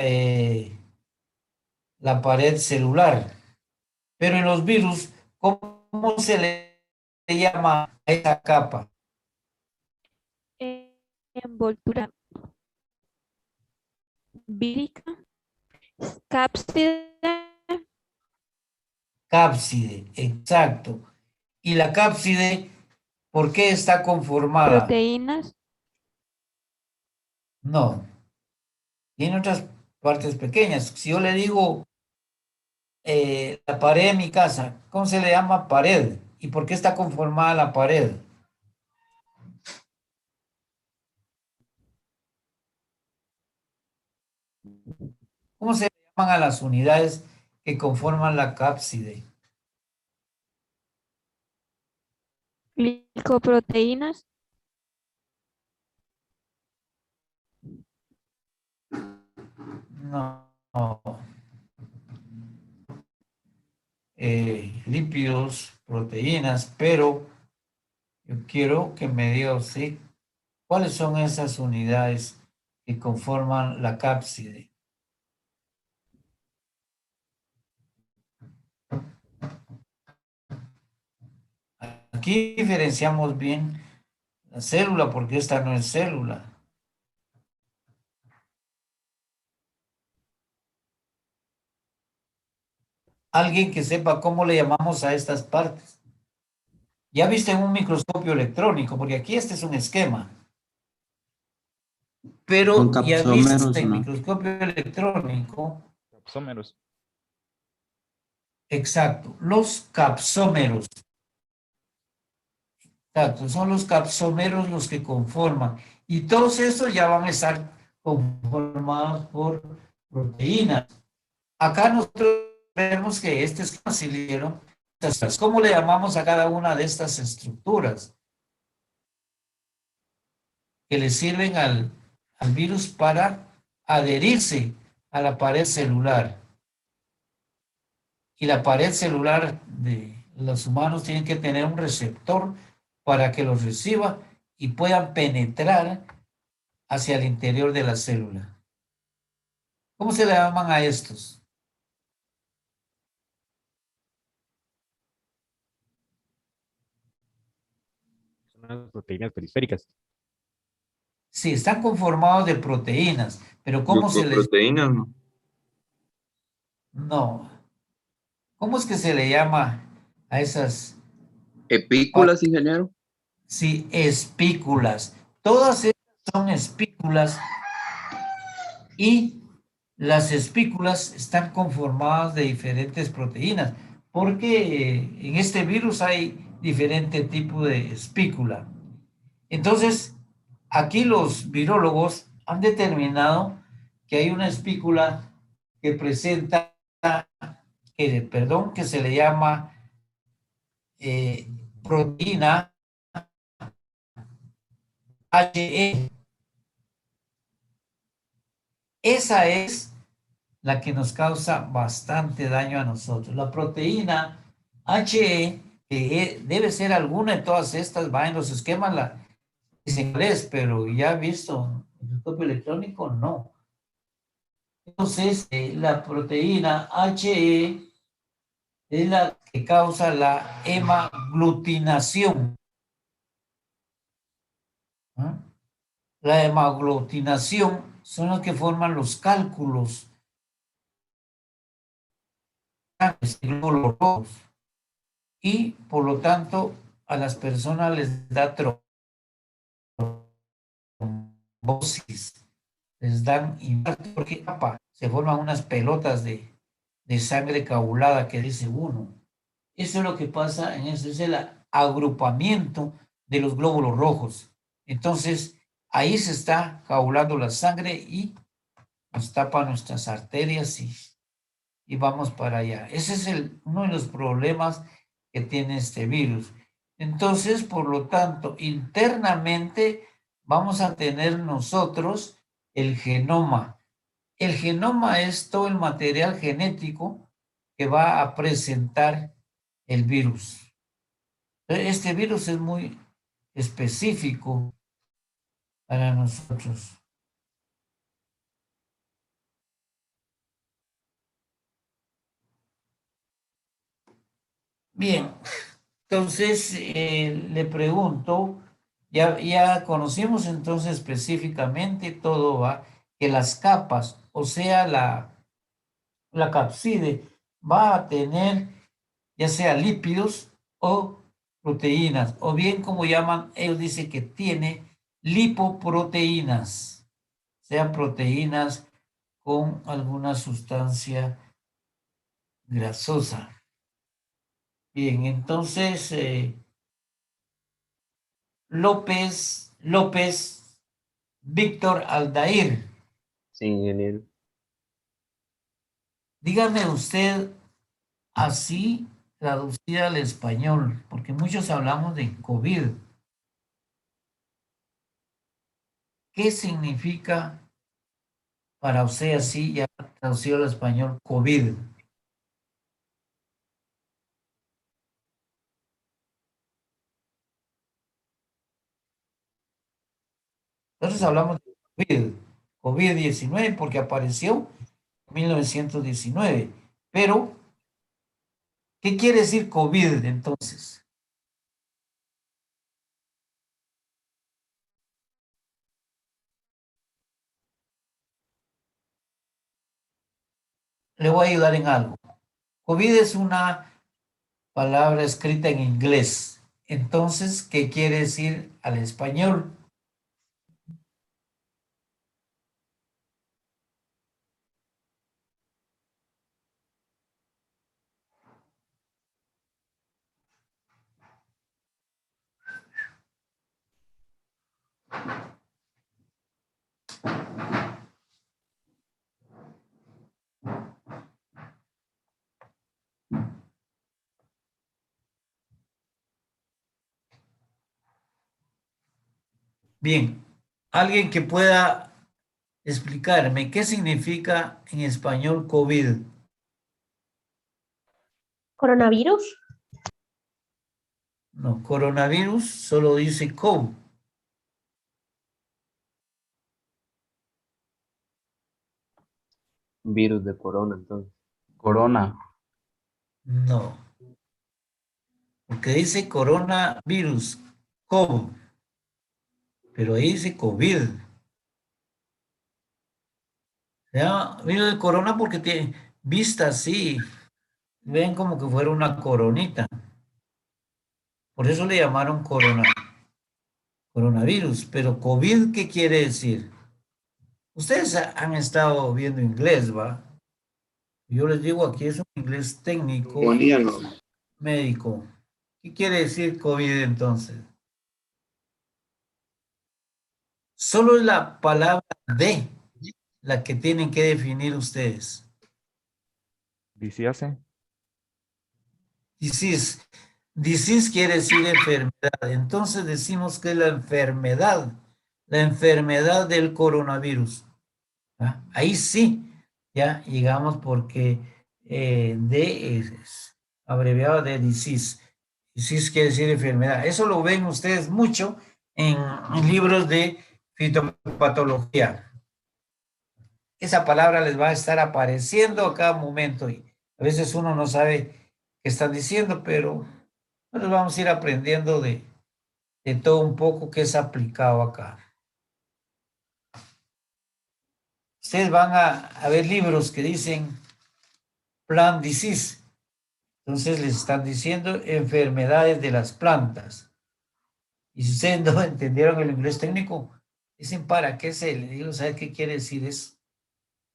Speaker 1: la pared celular. Pero en los virus, ¿cómo se le llama a esa capa?
Speaker 2: Envoltura vírica, cápside,
Speaker 1: Cápside, exacto. Y la cápside, ¿por qué está conformada?
Speaker 2: proteínas,
Speaker 1: No, tiene otras partes pequeñas. Si yo le digo la pared de mi casa, ¿cómo se le llama pared? ¿Y por qué está conformada la pared? ¿Cómo se llaman a las unidades que conforman la cápside?
Speaker 2: glicoproteínas,
Speaker 1: No. Lípidos, proteínas, pero yo quiero que me diga usted cuáles son esas unidades que conforman la cápside. Aquí diferenciamos bien la célula porque esta no es célula. Alguien que sepa cómo le llamamos a estas partes. Ya viste en un microscopio electrónico, porque aquí este es un esquema.
Speaker 8: Son
Speaker 1: Pero ya viste
Speaker 8: capsómeros,
Speaker 1: en
Speaker 8: ¿no?
Speaker 1: microscopio electrónico,
Speaker 9: Capsómeros.
Speaker 1: exacto, los capsómeros. Exacto, son los capsómeros los que conforman. Y todos estos ya van a estar conformados por proteínas. Acá nosotros vemos que este es facilero. ¿Cómo le llamamos a cada una de estas estructuras que le sirven al virus para adherirse a la pared celular? Y la pared celular de los humanos tiene que tener un receptor para que los reciba y puedan penetrar hacia el interior de la célula. ¿Cómo se le llaman a estos?
Speaker 9: Son las proteínas periféricas.
Speaker 1: Sí, están conformados de proteínas, pero ¿cómo se les...
Speaker 7: Glucoproteínas, ¿no?
Speaker 1: No. ¿Cómo es que se le llama a esas?
Speaker 6: Epículas, ingeniero.
Speaker 1: Sí, espículas. Todas estas son espículas y las espículas están conformadas de diferentes proteínas, porque en este virus hay diferente tipo de espícula. Entonces, aquí los virólogos han determinado que hay una espícula que presenta, que se le llama proteína HE. Esa es la que nos causa bastante daño a nosotros. La proteína HE, que debe ser alguna de todas estas, va en los esquemas, es inglés, pero ya visto en el microscopio electrónico, no. Entonces, la proteína HE es la que causa la hemaglutinación. ¿Ah? La hemaglutinación son los que forman los cálculos glóbulos rojos y por lo tanto a las personas les da trombosis, les dan infarto porque se forman unas pelotas de sangre coagulada que dice uno. Eso es lo que pasa en eso, es el agrupamiento de los glóbulos rojos. Entonces, ahí se está coagulando la sangre y nos tapa nuestras arterias y vamos para allá. Ese es uno de los problemas que tiene este virus. Entonces, por lo tanto, internamente vamos a tener nosotros el genoma. El genoma es todo el material genético que va a presentar el virus. Este virus es muy específico para nosotros. Bien, entonces le pregunto, ya conocimos entonces específicamente todo, ¿va? Que las capas, o sea, la capside va a tener ya sea lípidos o proteínas, o bien como llaman, ellos dicen que tiene lipoproteínas, sean proteínas con alguna sustancia grasosa. Bien, entonces López Víctor Aldair,
Speaker 7: Sí, ingeniero.
Speaker 1: dígame usted así traducida al español, porque muchos hablamos de COVID. ¿Qué significa para usted así ya traducido al español COVID? Nosotros hablamos de COVID COVID-19 porque apareció en 1919. Pero, ¿qué quiere decir COVID entonces? Le voy a ayudar en algo. COVID es una palabra escrita en inglés. Entonces, ¿qué quiere decir al español? Bien, alguien que pueda explicarme qué significa en español COVID.
Speaker 5: ¿Coronavirus?
Speaker 1: No, coronavirus solo dice COVID.
Speaker 4: Virus de corona, entonces. Corona.
Speaker 1: No, porque dice coronavirus, COVID, pero ahí dice COVID. Se llama virus de corona porque tiene vista así, ven como que fuera una coronita. Por eso le llamaron coronavirus. Pero COVID, ¿qué quiere decir? Ustedes han estado viendo inglés, ¿va? Yo les digo, aquí es un inglés técnico, médico. ¿Qué quiere decir COVID entonces? Solo es la palabra de la que tienen que definir ustedes.
Speaker 9: Disease.
Speaker 1: Disease. Disease quiere decir enfermedad. Entonces decimos que es la enfermedad del coronavirus. ¿Ah? Ahí sí, ya llegamos porque D es abreviado de disease. Disease quiere decir enfermedad. Eso lo ven ustedes mucho en libros de fitopatología. Esa palabra les va a estar apareciendo a cada momento y a veces uno no sabe qué están diciendo, pero nos vamos a ir aprendiendo de todo un poco que es aplicado acá. Ustedes van a ver libros que dicen plant disease. Entonces les están diciendo enfermedades de las plantas. Y si ustedes no entendieron el inglés técnico, dicen para qué se le digo, ¿sabe qué quiere decir eso?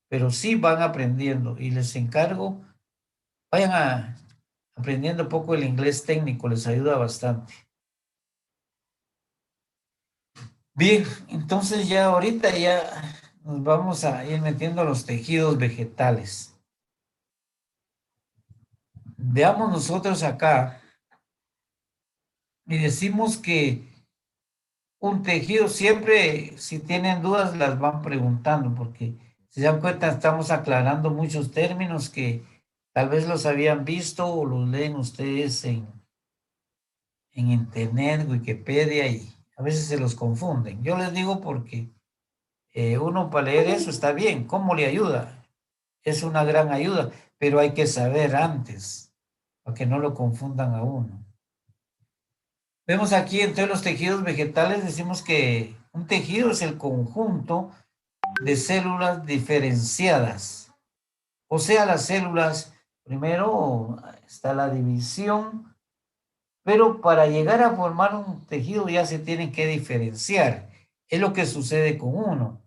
Speaker 1: Pero sí van aprendiendo y les encargo, vayan aprendiendo un poco el inglés técnico, les ayuda bastante. Bien, entonces ya ahorita ya nos vamos a ir metiendo los tejidos vegetales. Veamos nosotros acá y decimos que un tejido siempre, si tienen dudas, las van preguntando, porque si se dan cuenta, estamos aclarando muchos términos que tal vez los habían visto o los leen ustedes en internet, Wikipedia, y a veces se los confunden. Yo les digo porque uno para leer eso está bien. ¿Cómo le ayuda? Es una gran ayuda, pero hay que saber antes, para que no lo confundan a uno. Vemos aquí entre los tejidos vegetales, decimos que un tejido es el conjunto de células diferenciadas. O sea, las células, primero está la división, pero para llegar a formar un tejido ya se tienen que diferenciar. Es lo que sucede con uno.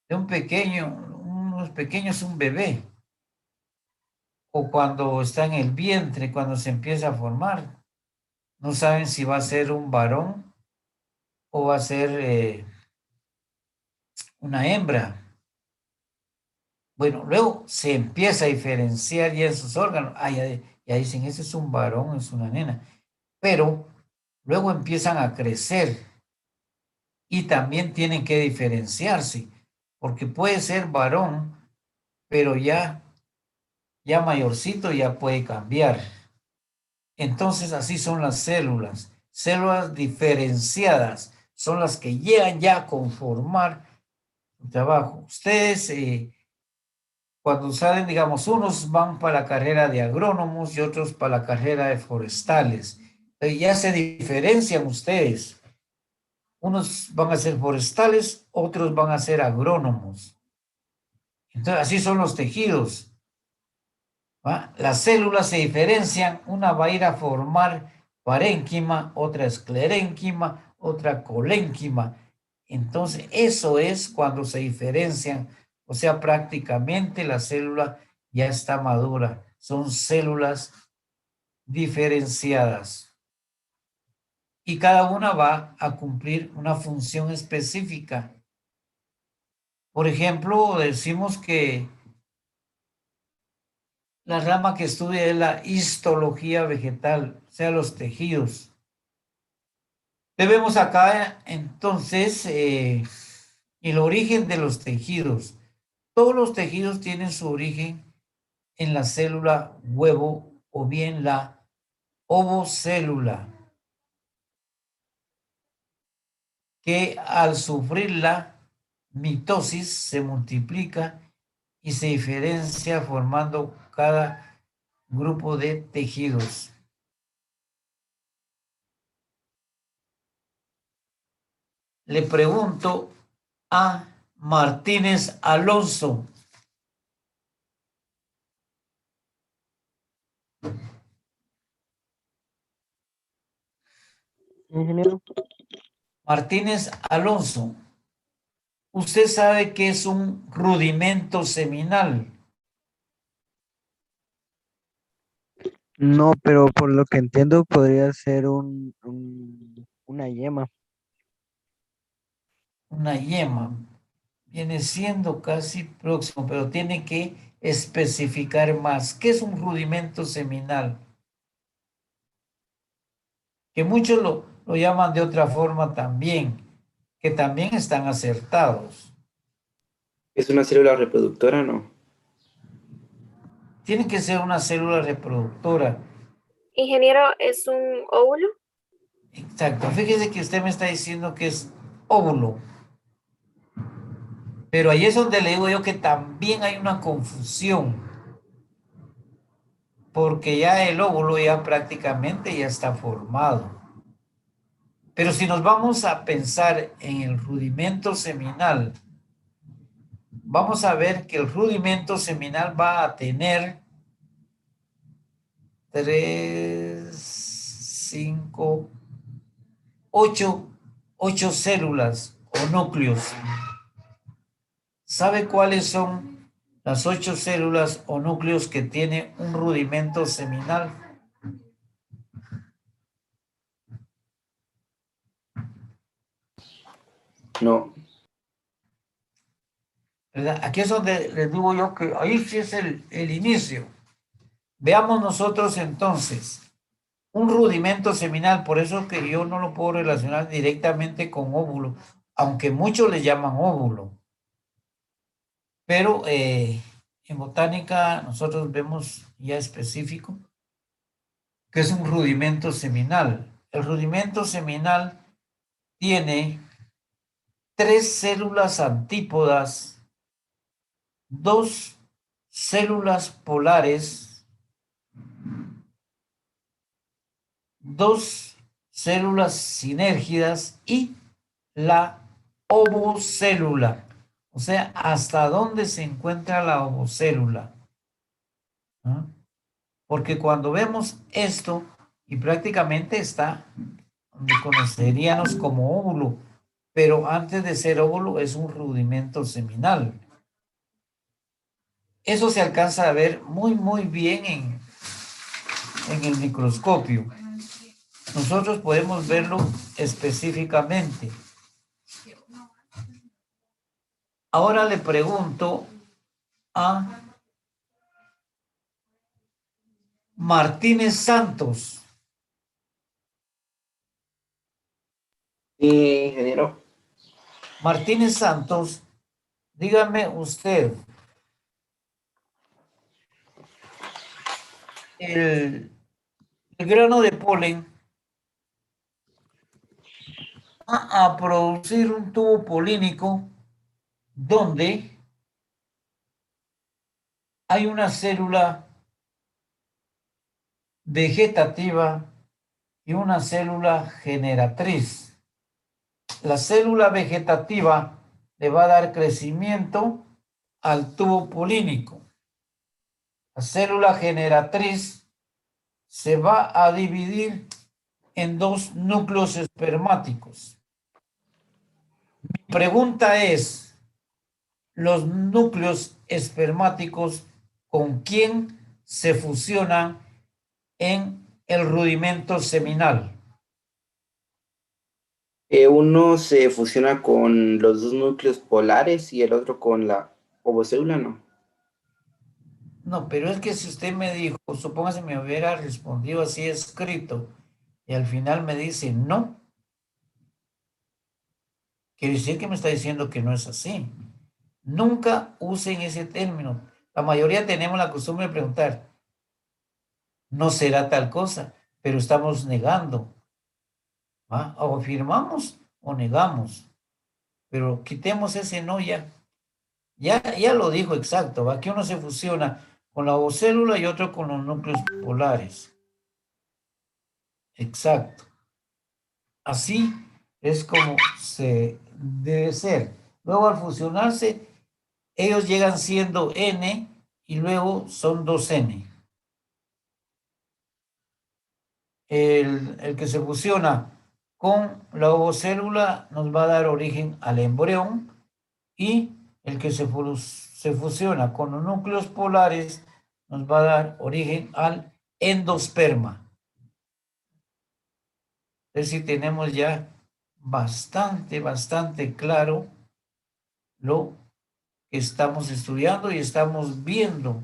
Speaker 1: De un pequeño es un bebé. O cuando está en el vientre, cuando se empieza a formar. No saben si va a ser un varón o va a ser una hembra. Bueno, luego se empieza a diferenciar ya en sus órganos. Ya dicen, ese es un varón, es una nena. Pero luego empiezan a crecer y también tienen que diferenciarse, porque puede ser varón, pero ya mayorcito ya puede cambiar. Entonces así son las células. Células diferenciadas son las que llegan ya a conformar trabajo. Ustedes, cuando salen, digamos, unos van para la carrera de agrónomos y otros para la carrera de forestales. Ya se diferencian ustedes. Unos van a ser forestales, otros van a ser agrónomos. Entonces, así son los tejidos, ¿va? Las células se diferencian, una va a ir a formar parénquima, otra esclerénquima, otra colénquima. Entonces, eso es cuando se diferencian, o sea, prácticamente la célula ya está madura. Son células diferenciadas. Y cada una va a cumplir una función específica. Por ejemplo, decimos que la rama que estudia es la histología vegetal, o sea, los tejidos. Vemos acá entonces el origen de los tejidos. Todos los tejidos tienen su origen en la célula huevo o bien la ovocélula, que al sufrir la mitosis se multiplica y se diferencia formando cada grupo de tejidos. Le pregunto a Martínez Alonso.
Speaker 10: Ingeniero.
Speaker 1: Martínez Alonso, ¿usted sabe qué es un rudimento seminal?
Speaker 10: No, pero por lo que entiendo podría ser una yema.
Speaker 1: Una yema. Viene siendo casi próximo, pero tiene que especificar más. ¿Qué es un rudimento seminal? Que muchos lo llaman de otra forma también, que también están acertados.
Speaker 11: ¿Es una célula reproductora, no?
Speaker 1: Tiene que ser una célula reproductora.
Speaker 2: Ingeniero, ¿es un óvulo?
Speaker 1: Exacto. Fíjese que usted me está diciendo que es óvulo. Pero ahí es donde le digo yo que también hay una confusión. Porque ya el óvulo ya prácticamente ya está formado. Pero si nos vamos a pensar en el rudimento seminal, vamos a ver que el rudimento seminal va a tener 3, 5, 8 células o núcleos. ¿Sabe cuáles son las 8 células o núcleos que tiene un rudimento seminal?
Speaker 11: No.
Speaker 1: ¿Verdad? Aquí es donde les digo yo que ahí sí es el inicio. Veamos nosotros entonces un rudimento seminal, por eso que yo no lo puedo relacionar directamente con óvulo, aunque muchos le llaman óvulo. Pero en botánica nosotros vemos ya específico que es un rudimento seminal. El rudimento seminal tiene 3 células antípodas, 2 células polares, 2 células sinérgidas y la ovocélula. O sea, ¿hasta dónde se encuentra la ovocélula? ¿Ah? Porque cuando vemos esto, y prácticamente está donde conoceríamos como óvulo, pero antes de ser óvulo es un rudimento seminal. Eso se alcanza a ver muy bien en el microscopio. Nosotros podemos verlo específicamente. Ahora le pregunto a Martínez Santos.
Speaker 11: Sí, ingeniero.
Speaker 1: Martínez Santos, dígame usted, el grano de polen va a producir un tubo polínico donde hay una célula vegetativa y una célula generatriz. La célula vegetativa le va a dar crecimiento al tubo polínico. La célula generatriz se va a dividir en dos núcleos espermáticos. Mi pregunta es, ¿los núcleos espermáticos con quién se fusionan en el rudimento seminal?
Speaker 11: Uno se fusiona con los dos núcleos polares y el otro con la ovocélula, ¿no?
Speaker 1: No, pero es que si usted me dijo, supóngase me hubiera respondido así escrito y al final me dice no, quiere decir que me está diciendo que no es así. Nunca usen ese término. La mayoría tenemos la costumbre de preguntar, no será tal cosa, pero estamos negando. ¿Va? O afirmamos o negamos. Pero quitemos ese no ya. Ya lo dijo exacto, ¿va? Que uno se fusiona con la ovocélula y otro con los núcleos polares. Exacto. Así es como se debe ser. Luego al fusionarse, ellos llegan siendo N y luego son 2N. El que se fusiona con la ovocélula nos va a dar origen al embrión y el que se fusiona con los núcleos polares nos va a dar origen al endosperma. Es decir, tenemos ya bastante claro lo que estamos estudiando y estamos viendo.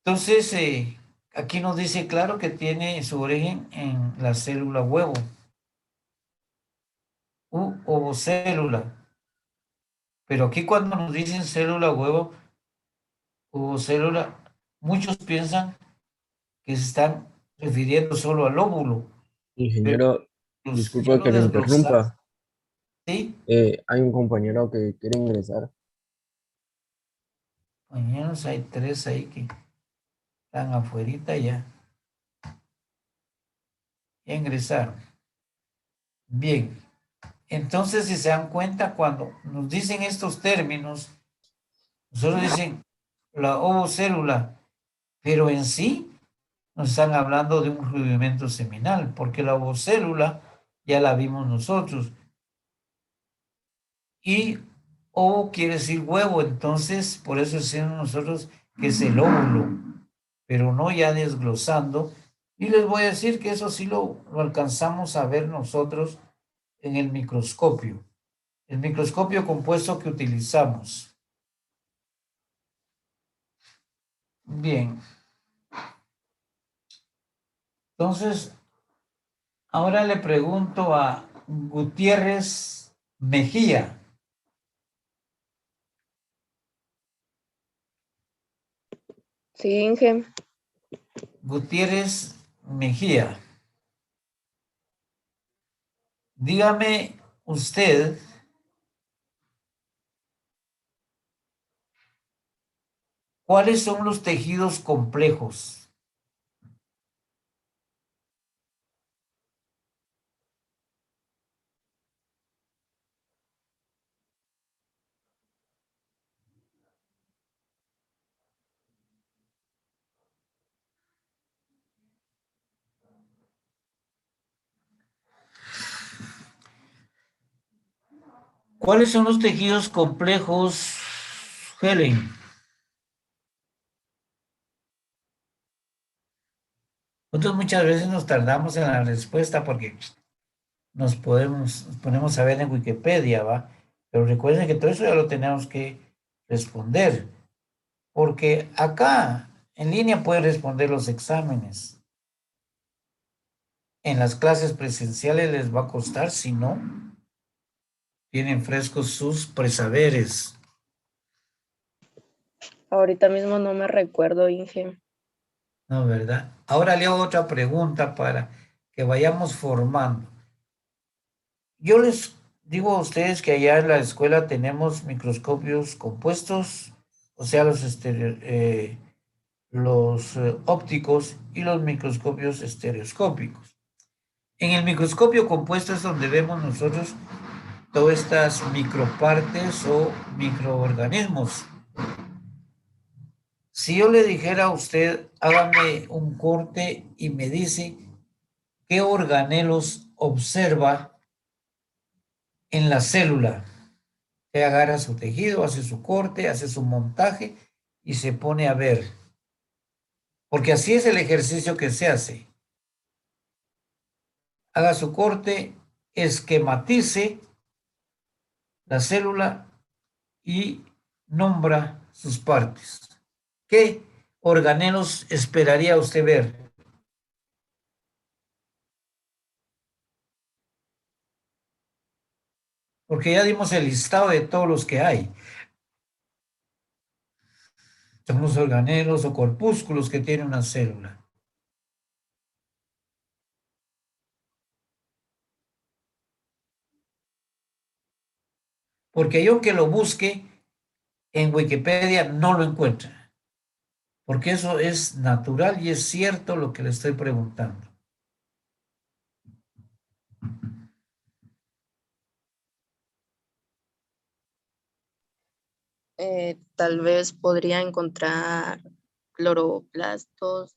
Speaker 1: Entonces, aquí nos dice claro que tiene su origen en la célula huevo u ovocélula. Pero aquí cuando nos dicen célula huevo, ovocélula, muchos piensan que se están refiriendo solo al óvulo.
Speaker 12: Ingeniero, disculpa que le interrumpa.
Speaker 1: ¿Sí?
Speaker 12: Hay un compañero que quiere ingresar.
Speaker 1: Compañeros, hay 3 ahí que están afuerita ya. Ya ingresaron. Bien. Entonces, si se dan cuenta, cuando nos dicen estos términos, nosotros dicen la ovocélula, pero en sí nos están hablando de un rudimento seminal, porque la ovocélula ya la vimos nosotros. Y ovo quiere decir huevo, entonces por eso decimos nosotros que es el óvulo, pero no ya desglosando. Y les voy a decir que eso sí lo alcanzamos a ver nosotros en el microscopio compuesto que utilizamos. Bien. Entonces, ahora le pregunto a Gutiérrez Mejía.
Speaker 2: Sí, Inge.
Speaker 1: Gutiérrez Mejía. Dígame usted, ¿cuáles son los tejidos complejos? ¿Cuáles son los tejidos complejos, Helen? Nosotros muchas veces nos tardamos en la respuesta porque nos ponemos a ver en Wikipedia, ¿va? Pero recuerden que todo eso ya lo tenemos que responder, porque acá en línea pueden responder los exámenes. En las clases presenciales les va a costar, si no, tienen frescos sus presaberes.
Speaker 2: Ahorita mismo no me recuerdo, Inge.
Speaker 1: No, ¿verdad? Ahora le hago otra pregunta para que vayamos formando. Yo les digo a ustedes que allá en la escuela tenemos microscopios compuestos, o sea, los ópticos y los microscopios estereoscópicos. En el microscopio compuesto es donde vemos nosotros todas estas micropartes o microorganismos. Si yo le dijera a usted, hágame un corte y me dice qué organelos observa en la célula. Usted agarra su tejido, hace su corte, hace su montaje y se pone a ver. Porque así es el ejercicio que se hace. Haga su corte, esquematice la célula y nombra sus partes. ¿Qué organelos esperaría usted ver? Porque ya dimos el listado de todos los que hay. Son los organelos o corpúsculos que tiene una célula. Porque yo que lo busque en Wikipedia no lo encuentra. Porque eso es natural y es cierto lo que le estoy preguntando.
Speaker 13: Tal vez podría encontrar cloroplastos.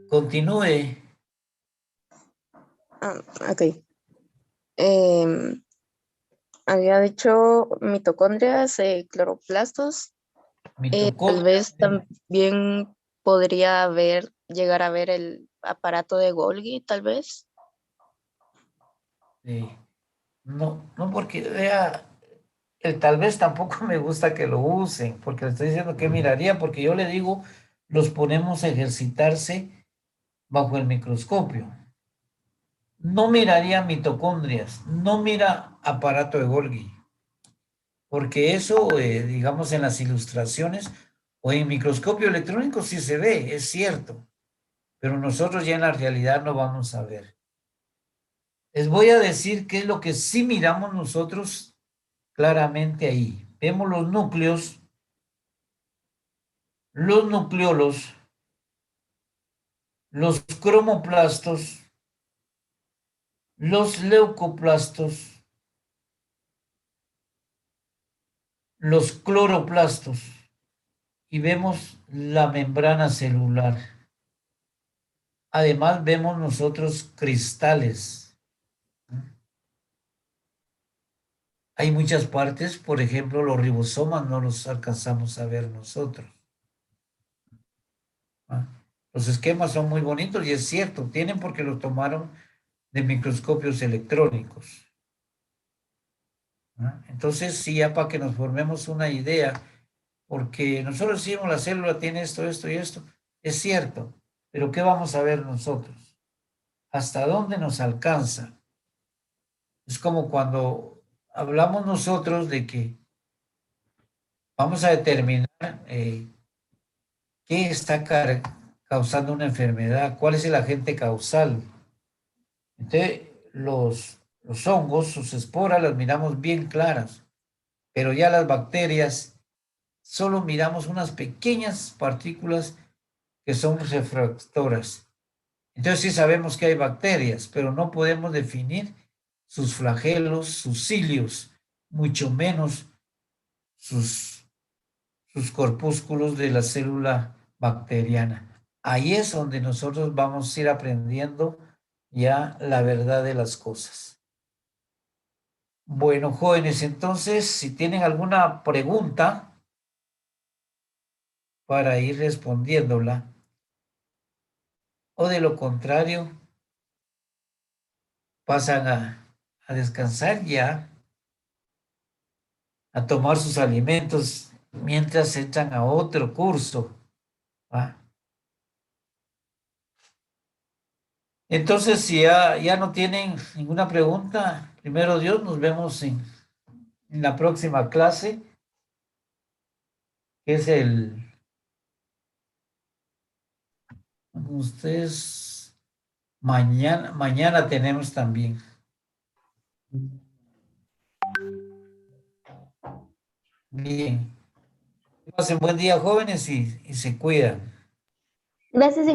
Speaker 1: Continúe.
Speaker 13: Ok. Había dicho mitocondrias, cloroplastos. Tal vez también podría llegar a ver el aparato de Golgi, tal vez.
Speaker 1: No, no porque vea, el tal vez tampoco me gusta que lo usen, porque le estoy diciendo que miraría, porque yo le digo, los ponemos a ejercitarse bajo el microscopio. No miraría mitocondrias, no mira aparato de Golgi, porque eso, digamos, en las ilustraciones o en microscopio electrónico sí se ve, es cierto, pero nosotros ya en la realidad no vamos a ver. Les voy a decir qué es lo que sí miramos nosotros claramente ahí. Vemos los núcleos, los nucleolos, los cromoplastos, los leucoplastos, los cloroplastos y vemos la membrana celular. Además vemos nosotros cristales. Hay muchas partes, por ejemplo, los ribosomas no los alcanzamos a ver nosotros. Los esquemas son muy bonitos y es cierto, tienen porque los tomaron de microscopios electrónicos. Entonces, sí, ya para que nos formemos una idea, porque nosotros decimos la célula tiene esto, esto y esto, es cierto, pero ¿qué vamos a ver nosotros? ¿Hasta dónde nos alcanza? Es como cuando hablamos nosotros de que vamos a determinar qué está causando una enfermedad, cuál es el agente causal. Entonces, los hongos, sus esporas las miramos bien claras, pero ya las bacterias solo miramos unas pequeñas partículas que son refractoras. Entonces sí sabemos que hay bacterias, pero no podemos definir sus flagelos, sus cilios, mucho menos sus corpúsculos de la célula bacteriana. Ahí es donde nosotros vamos a ir aprendiendo ya la verdad de las cosas. Bueno, jóvenes, entonces, si tienen alguna pregunta para ir respondiéndola, o de lo contrario, pasan a descansar ya, a tomar sus alimentos mientras entran a otro curso. ¿Va? Entonces, si ya no tienen ninguna pregunta, primero Dios, nos vemos en la próxima clase, que es ustedes, mañana tenemos también. Bien. Pasen buen día, jóvenes, y se cuidan.
Speaker 5: Gracias, señor.